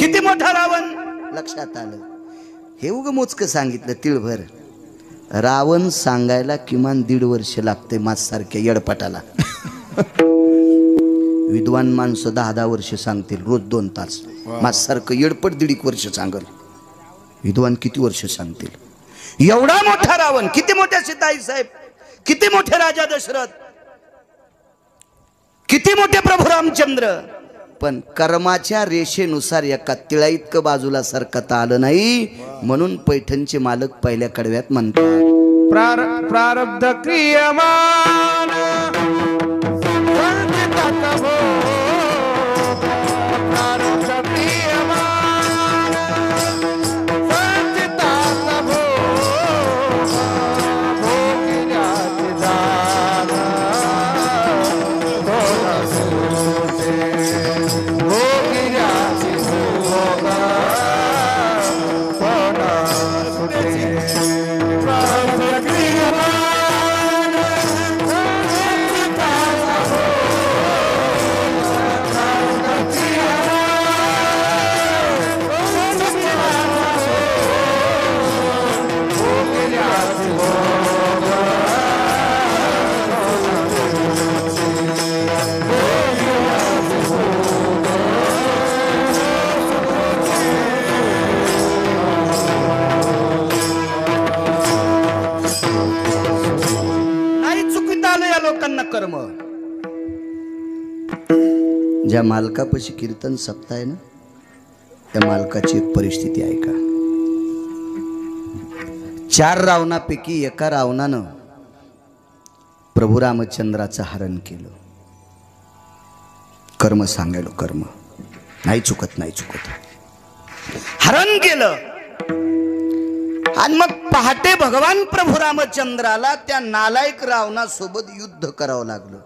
किती मोठा रावण लक्षात आलं. हे उग मोजकं सांगितलं तिळभर. रावण सांगायला किमान 1.5 वर्ष लागते माझ्यासारख्या येडपटाला. विद्वान माणसं 10-10 वर्ष सांगतील, रोज 2 तास. माझ्यासारखं येडपट 1.5 वर्ष सांगल. विद्वान किती वर्ष सांगतील. एवढा मोठा रावण. किती मोठ्या सीताई साहेब, किती मोठे राजा दशरथ, किती मोठे प्रभू रामचंद्र. पण कर्माच्या रेषेनुसार एका तिळा इतकं बाजूला सरकता आलं नाही. म्हणून पैठणचे मालक पहिल्या कडव्यात म्हणतात प्रारब्ध क्रियमान आलं या लोकांना कर्म. ज्या मालकापाशी कीर्तन सप्ताह ना त्या मालकाची एक परिस्थिती आहे का. 4 रावणापैकी एका रावणानं प्रभू रामचंद्राचं हरण केलं. कर्म सांगायलो, कर्म नाही चुकत, नाही चुकत. हरण केलं आणि मग पहाटे भगवान प्रभू रामचंद्राला त्या नालायक रावणासोबत युद्ध करावं लागलं.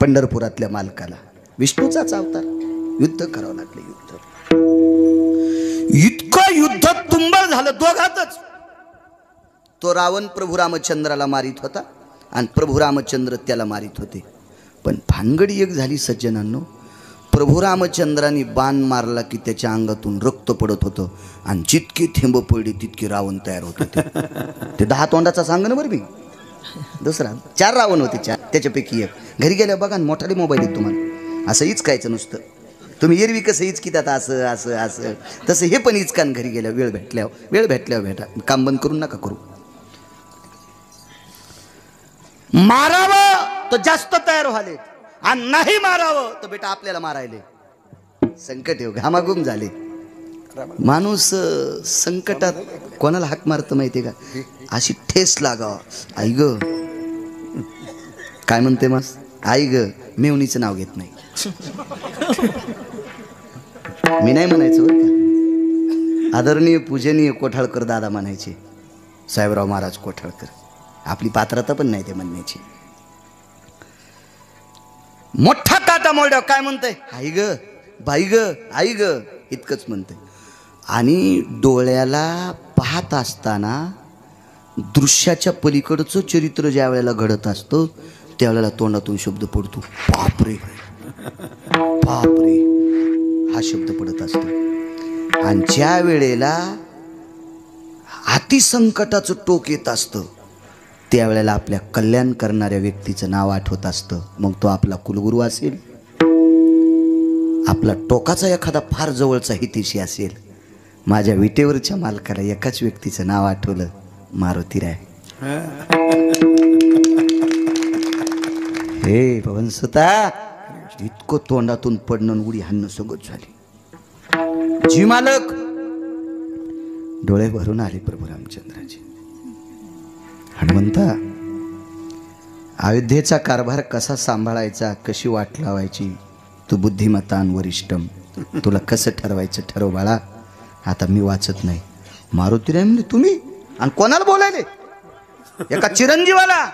पंढरपुरातल्या मालकाला, विष्णूचाच अवतार, युद्ध करावं लागलं. युद्ध इतकं युद्ध तुंबळ झालं दोघातच. तो रावण प्रभू रामचंद्राला मारित होता आणि प्रभू रामचंद्र त्याला मारित होते. पण भानगडी एक झाली सज्जनांनो, प्रभू रामचंद्रांनी बाण मारला की त्याच्या अंगातून रक्त पडत होतं आणि जितकी थेंब पडली तितकी रावण तयार होत होते. ते 10 तोंडाचा सांग ना बरं मी. दुसरा 4 रावण होते, 4 त्याच्यापैकी एक. घरी गेल्या बघा मोठाले मोबाईल आहेत तुम्हाला, असं इचकायचं नुसतं. तुम्ही एरवी कसं इचकितात असं असं असं तसं हे पण इचकान घरी गेल्या. वेळ भेटल्यावर भेटा, काम बंद करून नका करू. मारावं तर जास्त तयार व्हाले आणि नाही मारावं तर बेटा आपल्याला मारायले. संकट येऊ घामाघूम झाले. माणूस संकटात कोणाला हाक मारतं माहितीये का, अशी ठेस लागाव. आई ग काय म्हणते मस्त, आई ग मेवणीचं नाव घेत नाही. मी नाही म्हणायचं बरं का, आदरणीय पूजनीय कोठाळकर दादा म्हणायचे, साहेबराव महाराज कोठाळकर. आपली पात्रता पण नाही ते म्हणण्याची. मोठा ताटा मोड्या काय म्हणतंय, आई ग बाई ग आई ग इतकंच म्हणतंय. आणि डोळ्याला पाहत असताना दृश्याच्या पलीकडचं चरित्र ज्या वेळेला घडत असतं त्यावेळेला तोंडातून शब्द पडतो, बापरे बापरे हा शब्द पडत असतो. आणि ज्या वेळेला अतिसंकटाचं टोक येत असतं त्यावेळेला आपल्या कल्याण करणाऱ्या व्यक्तीचं नाव आठवत असतं. मग तो आपला कुलगुरू असेल, आपला टोकाचा एखादा फार जवळचा हितेशी असेल. माझ्या विटेवरच्या मालकाला एकाच व्यक्तीचं नाव आठवलं, मारुतीराय. हे पवनसुता, इतकं तोंडातून पडणं उडी हाणणं सगळं झाली. जी मालक डोळे भरून आले प्रभू रामचंद्राचे. हनुमंता, अयोध्येचा कारभार कसा सांभाळायचा, कशी वाट लावायची, तू बुद्धिमत्तान वरिष्ठम, तुला कसं ठरवायचं ठरव बाळा. आता मी वाचत नाही. मारुतीराय म्हणजे तुम्ही आणि कोणाला बोलायले, एका चिरंजीवाला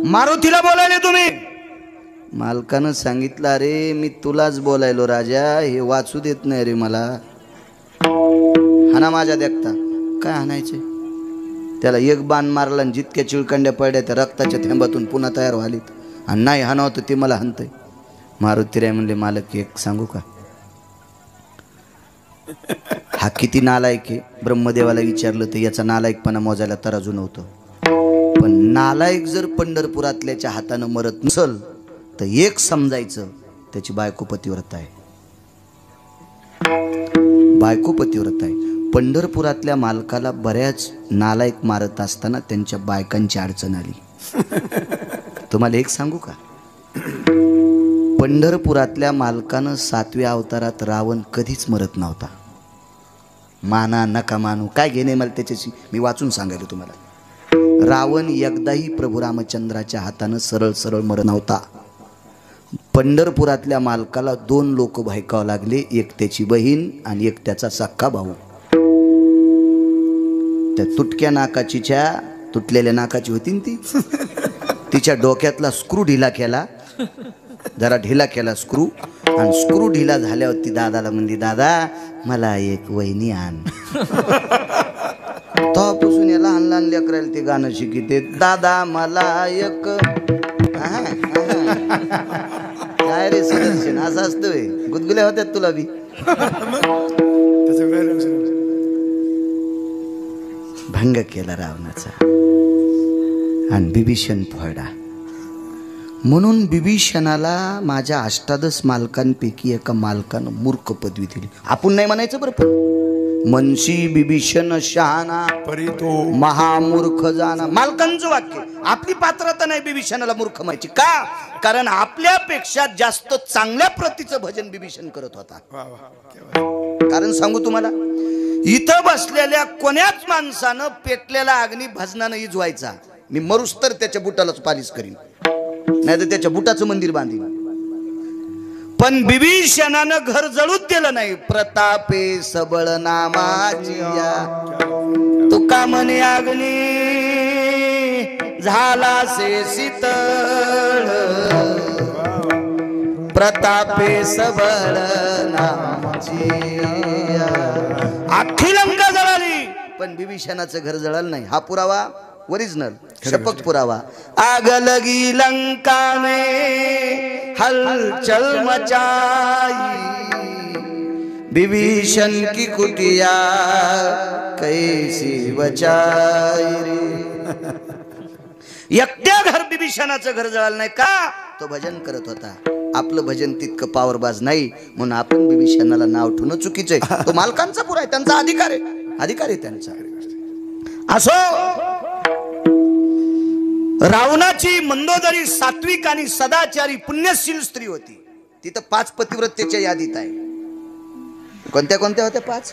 मारुतीला बोलायले तुम्ही. मालकानं सांगितलं, अरे मी तुलाच बोलायलो राजा, हे वाचू देत नाही रे मला. हाना माझ्या देखता. काय हाणायचे त्याला, एक बाण मारला आणि जितक्या चिळकंड्या पडल्या त्या रक्ताच्या थेंबातून पुन्हा तयार व्हालीत. आणि नाही हाणावं तर ते मला हाणतंय. मारुतीराय म्हणले, मालक एक सांगू का, हा किती नालायक आहे. ब्रह्मदेवाला विचारलं तर याचा नालायकपणा मोजायला तराजू नव्हतं. पण नालायक जर पंढरपुरातल्याच्या हातानं मरत नसल तर एक समजायचं, त्याची बायको पतिव्रत आहे. बायको पतिव्रत आहे. पंढरपुरातल्या मालकाला बऱ्याच नालायक मारत असताना त्यांच्या बायकांची अडचण आली. तुम्हाला एक सांगू का, पंढरपुरातल्या मालकानं 7व्या अवतारात रावण कधीच मरत नव्हता. माना नका मानू काय घेणे मला त्याच्याशी, मी वाचून सांगायलो तुम्हाला. रावण एकदाही प्रभू रामचंद्राच्या हातानं सरळ सरळ मरत नव्हता. पंढरपुरातल्या मालकाला 2 लोक भायकावं लागले, एक त्याची बहीण आणि एक त्याचा सख्खा भाऊ. त्या तुटक्या नाकाचीच्या, तुटलेल्या नाकाची होती ना ती, तिच्या डोक्यातला स्क्रू ढिला केला, जरा ढिला केला स्क्रू, आणि स्क्रू ढिला झाल्यावर ती दादाला म्हणली, दादा मला एक वहिनी आण. तेव्हापासून या लहान लहान लेकरायला ते गाणं शिकिते, दादा मला एक. काय रे सुदर्शन, असं असतोय. गुदगुल्या होत्यात तुला बी. भंग केला रावणाचा आणि बिभीषण फोडा. म्हणून बिभीषणाला माझ्या 18 मालकांपैकी एका मालकानं मूर्ख पदवी दिली. आपण नाही म्हणायचं बरं, पण मनशी बिभीषण शहाणा परी तो महामूर्ख जाना. मालकांचं वाक्य. आपली पात्रता नाही बिभीषणाला मूर्ख म्हणायची. का? कारण आपल्यापेक्षा जास्त चांगल्या प्रतीचं भजन बिभीषण करत होता. कारण सांगू तुम्हाला, इथं बसलेल्या कोण्याच माणसानं पेटलेला अग्नी भजनानं इजवायचा, मी मरूस तर त्याच्या बुटालाच पालिश करीन, नाही तर त्याच्या बुटाचं मंदिर बांधीन. पण बिभीषणानं घर जळूच दिलं नाही. प्रतापे सबळ नामाची तुका म्हणे अग्नी झाला से शीतळ. प्रतापे सबळ नामाची अख्खी लंका जळाली, पण बिभीषणाचं घर जळालं नाही. हा पुरावा ओरिजिनल शपथ पुरावा. आग लगी लंका में हलचल मचाई, विभीषण की कुटिया कैसी बचाई रे. एकट्या घर विभीषणाचं घर जळालं नाही. का? तो भजन करत होता. आपलं भजन तितकं पावरबाज नाही म्हणून आपण विभीषणाला नाव ठेवणं चुकीचं आहे. तो मालकांचा पुरा आहे, त्यांचा अधिकार आहे, अधिकार आहे त्यांचा. असो, रावणाची मंदोदरी सात्विक आणि सदाचारी पुण्यशील स्त्री होती. तिथं 5 पतिव्रतेच्या यादीत आहे. कोणत्या कोणत्या होत्या 5?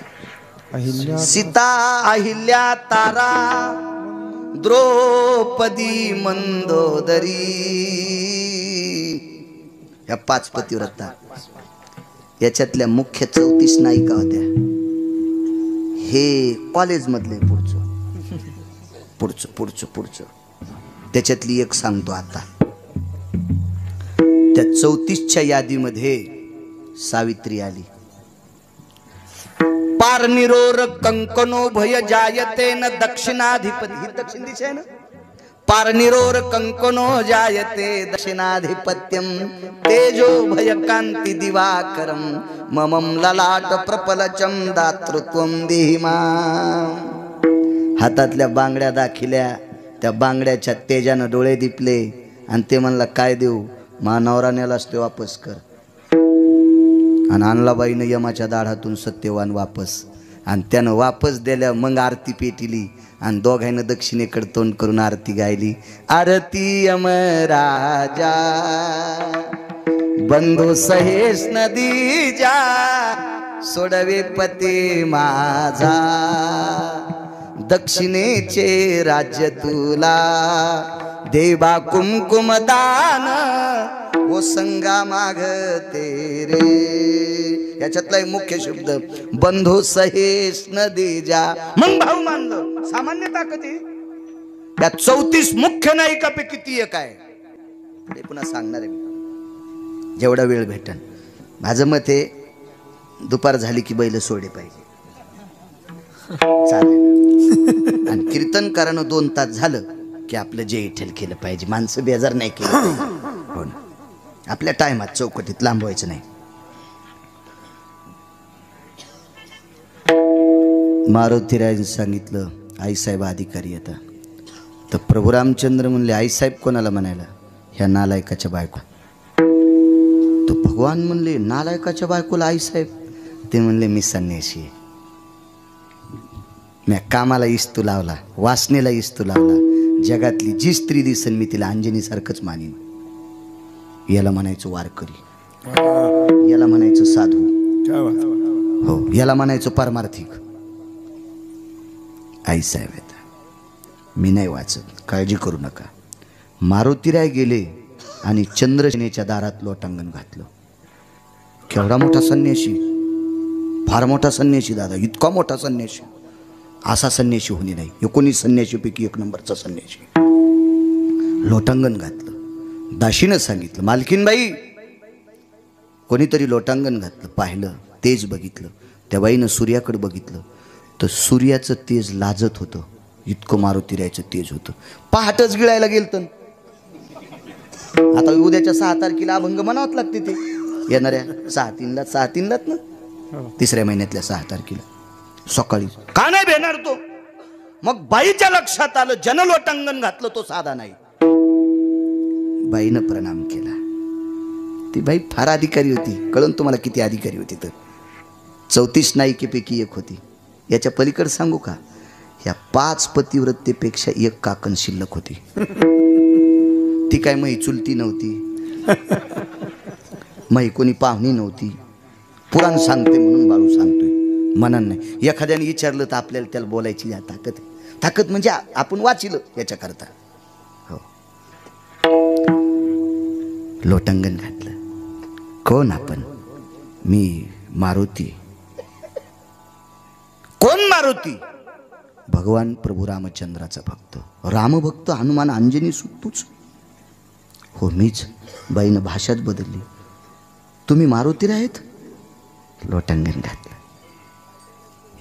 सीता, अहिल्या, तारा, द्रौपदी, मंदोदरी. ह्या 5 पतिव्रता. याच्यातल्या मुख्य 34 नायिका होत्या. हे कॉलेज मधले पुढचं त्याच्यातली एक सांगतो आता. त्या 34च्या यादीमध्ये सावित्री आली. पारनिरोर कंकणो भय जायते न दक्षिणाधिपती. ही दक्षिण दिशा आहे ना. पारनिरोर कंकणो जायते दक्षिणाधिपत्यम तेजो भय कांती दिवाकरम ममम ललाट प्रपलचम दातृत्वम देहिमा. हातातल्या बांगड्या दाखिल्या, त्या बांगड्याच्या तेजानं डोळे दिपले आणि ते म्हणला काय देऊ, मा नवरा नेलास ते वापस कर. आणि आणलाबाईनं यमाच्या दाढातून सत्यवान वापस, आणि त्यानं वापस दिल्या. मग आरती पेटिली आणि दोघांना दक्षिणेकडे तोंड करून आरती गायली. आरती यमराजा बंधू सहेश नदी जा सोडवे पते माझा दक्षिणेचे राज्य तुला देवा कुमकुम दान ओ संगा मागते रे. याच्यातला एक मुख्य शब्द बंधू सहेश न देजा. मग भाऊ मानलं. सामान्य ताकद आहे. या 34 मुख्य नायिकापैकी ती एक आहे. पुढे पुन्हा सांगणार आहे जेवढा वेळ भेटन. माझं मत आहे दुपार झाली की बैल सोडे पाहिजे, चालेल. आणि कीर्तन करानं 2 तास झालं की आपलं जे इठेल केलं पाहिजे. माणसं बेजार नाही केलं. हो ना. आपल्या टायमात चौकटीत लांबवायचं नाही. मारुतीराजांनी सांगितलं आईसाहेब अधिकारी आता. तर प्रभू रामचंद्र म्हणले आईसाहेब कोणाला म्हणायला? ह्या नालायकाच्या बायको. तर भगवान म्हणले नालायकाच्या बायकोला आईसाहेब? ते म्हणले मी संन्यासी आहे. मी कामाला इस्तू लावला, वासनेला इस्तू लावला. जगातली जी स्त्री दिसन मी तिला अंजनी सारखंच मानीन. याला म्हणायचं वारकरी, याला म्हणायचं साधू, हो याला म्हणायचं पारमार्थिक. आई साहेब आहेत. मी नाही वाचत, काळजी करू नका. मारुतीराय गेले आणि चंद्रसेनेच्या दारात लोटांगण घातलं. केवढा मोठा संन्यासी, फार मोठा संन्यासी दादा, इतका मोठा संन्यासी. असा संन्यासी होणे नाही. 19 संन्याशीपैकी 1 नंबरचा संन्यासी. लोटांगण घातलं. दाशीनं सांगितलं मालकीनबाई. कोणीतरी लोटांगण घातलं, पाहिलं, तेज बघितलं. त्या बाईनं सूर्याकडे बघितलं तर सूर्याचं तेज लाजत होतं. इतकं मारुतीरायचं तेज होतं. पहाटच गिळायला गेलं तर आता उद्याच्या 6 तारखेला अभंग म्हणावंच लागते. ते येणाऱ्या 6/3लाच ना, 3ऱ्या महिन्यातल्या 6 तारखेला सकाळी. का नाही भेटणार तो? मग बाईच्या लक्षात आलं जनलोटांगण घातलं तो साधा नाही. बाईनं प्रणाम केला. ती बाई फार अधिकारी होती. कळून तुम्हाला किती अधिकारी होती? तर 34 नायिकेपैकी एक होती. याच्या पलीकडे सांगू का, या 5 पतिव्रतेपेक्षा एक काकण शिल्लक होती. ती काय मही चुलती नव्हती, मही कोणी पाहुणी नव्हती. पुराण सांगते म्हणून बाळू सांगतोय, म्हणून नाही. एखाद्याने विचारलं तर आपल्याला त्याला बोलायची ताकद. ताकद म्हणजे आपण वाचिलं याच्याकरता. हो, लोटंगण घातलं. कोण आपण? मी मारुती. कोण मारुती? भगवान प्रभू रामचंद्राचा भक्त, रामभक्त, हनुमान, अंजनी सुतूच. हो मीच. बाईनं भाषाच बदलली. तुम्ही मारुती आहेत? लोटंगण घातलं.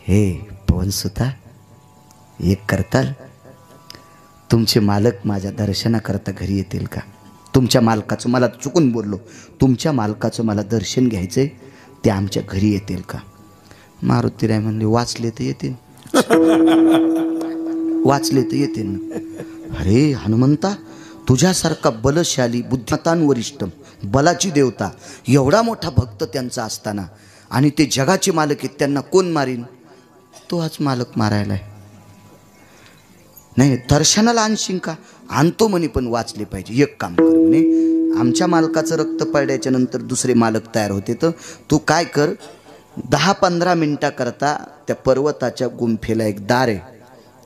हे पवनसुता, एक करताल? तुमचे मालक माझ्या दर्शनाकरता घरी येतील का? तुमच्या मालकाचं, मला चुकून बोललो, तुमच्या मालकाचं मला दर्शन घ्यायचंय, ते आमच्या घरी येतील का? मारुतीराय म्हणले, वाचले तर येतील. वाचले तर येतील ना. अरे हनुमंता, तुझ्यासारखा बलशाली, बुद्धिमतान वरिष्ठ, बलाची देवता, एवढा मोठा भक्त त्यांचा असताना, आणि ते जगाचे मालक आहेत, त्यांना कोण मारीन? तो हाच मालक मारायला आहे. नाही, दर्शनाला आणशील का? आणतो म्हणे, पण वाचले पाहिजे. एक काम कर म्हणे, आमच्या मालकाचं रक्त पडल्याच्या नंतर दुसरे मालक तयार होते, तर तू काय कर, 10-15 मिनिटाकरता त्या पर्वताच्या गुंफेला एक दार आहे,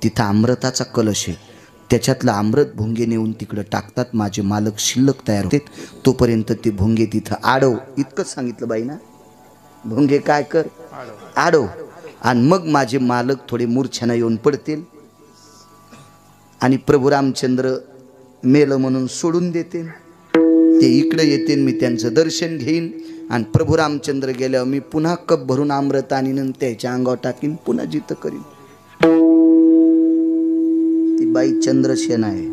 तिथं अमृताचा कलश आहे, त्याच्यातलं अमृत भुंगे नेऊन तिकडं टाकतात. माझे मालक शिल्लक तयार होते, तोपर्यंत ते भुंगे तिथं आडव. इतकंच सांगितलं बाई ना. भुंगे काय कर, आडव. आणि मग माझे मालक थोडे मूर्छेनं येऊन पडतील, आणि प्रभू रामचंद्र मेलं म्हणून सोडून देतील. ते इकडे येतील, मी त्यांचं दर्शन घेईन, आणि प्रभू रामचंद्र गेल्यावर मी पुन्हा कप भरून अमृत आणीन, त्याच्या अंगावर टाकीन, पुन्हा जिथं करीन. ती बाई चंद्रसेना आहे,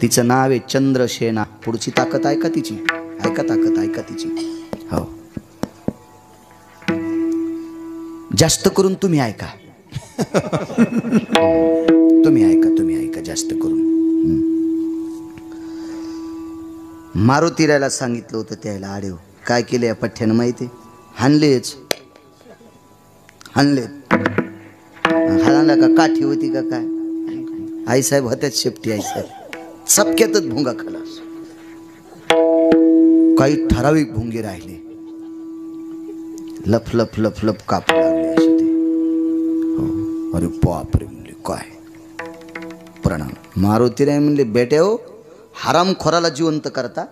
तिचं नाव आहे चंद्रसेना. पुढची ताकद ऐका तिची, ऐका ताकद, ऐका तिची. हो, जास्त करून तुम्ही ऐका. तुम्ही ऐका, तुम्ही ऐका जास्त करून. मारुतीरायला सांगितलं होतं त्याला आडेव. काय केलं या पठ्ठ्यानं माहिती? हाणलेच, हाणलेत. हाणला का काठी होती का काय? आईसाहेब होत्याच शेपटी. आईसाहेब चपक्यातच भुंगा खलास. काही ठराविक भुंगे राहिले, लफ लफ लफ लफ कापू लागले असे ते. हो, अरे बापरे म्हणले, काय प्रणाम. मारुतीराय म्हणले, बेटे हो, हरामखोराला जिवंत करता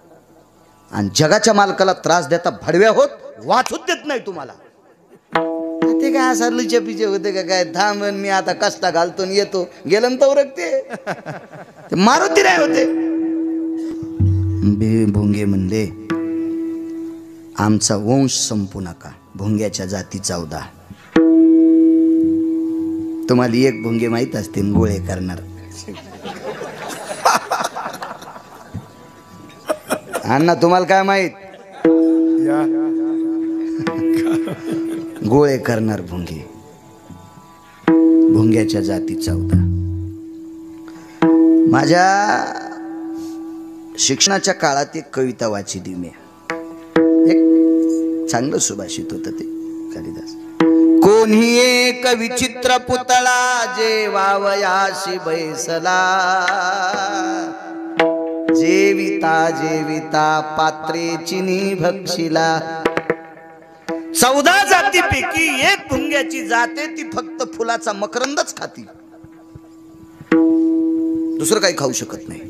आणि जगाच्या मालकाला त्रास देता, भडव्या होत, वाचूच देत नाही तुम्हाला. ते काय असं लुचे पिचे होते का काय? थांबन, मी आता कष्टा घालतो आणि येतो. गेलं तर उरकते. मारुतीराय होते. भुंगे म्हणले, आमचा वंश संपू नका. भुंग्याच्या जाती 14. तुम्हाला एक भुंगे माहीत असतील, गोळे करणार. अण्णा तुम्हाला काय माहित? गोळे करणार भुंगे. भुंग्याच्या जाती 14. माझ्या शिक्षणाच्या काळात एक कविता वाचली मी. एक चांगलं सुभाषित होतं ते कालिदास. कोणी एक विचित्र पुतळा जे वावयाशी बैसला, जेविता जेविता पात्रे चिनी भक्षिला. 14 जातीपैकी एक भुंग्याची जाते, ती फक्त फुलाचा मकरंदच खाती, दुसरं काही खाऊ शकत नाही.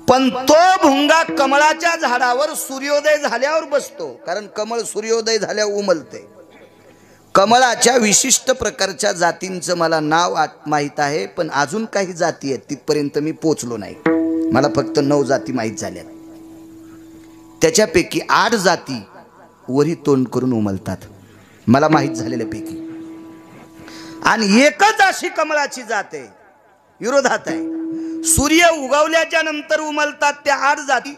पण तो भुंगा कमळाच्या झाडावर सूर्योदय झाल्यावर बसतो, कारण कमळ सूर्योदय झाल्यावर उमलते. कमळाच्या विशिष्ट प्रकारच्या जातींचं मला नाव माहीत आहे, पण अजून काही जाती आहेत तिथपर्यंत मी पोचलो नाही. मला फक्त 9 जाती माहीत झाल्या. त्याच्यापैकी 8 जाती वरी तोंड करून उमलतात मला माहीत झालेल्यापैकी, आणि एकच अशी कमळाची जात आहे, विरोधात आहे. सूर्य उगवल्याच्या नंतर उमलतात त्या 8 जाती,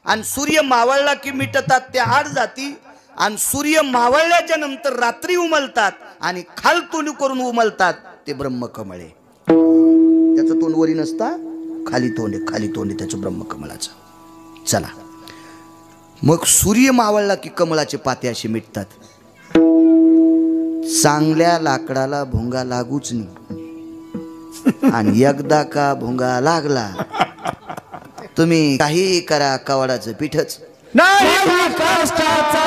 आणि सूर्य मावळला की मिटतात त्या 8 जाती, आणि सूर्य मावळल्याच्या नंतर रात्री उमलतात आणि खाल तोंड करून उमलतात ते ब्रह्मकमळ आहे. त्याचं तोंड वरी नसता, खाली तोंड आहे, खाली तोंड आहे त्याचं ब्रह्मकमळाचं. चला मग सूर्य मावळला की कमळाचे पाते असे मिटतात. चांगल्या लाकडाला भोंगा लागूच नाही आणि एकदा का भोंगा लागला तुम्ही काही करा कवाडाचं पीठच नाही कष्टाचा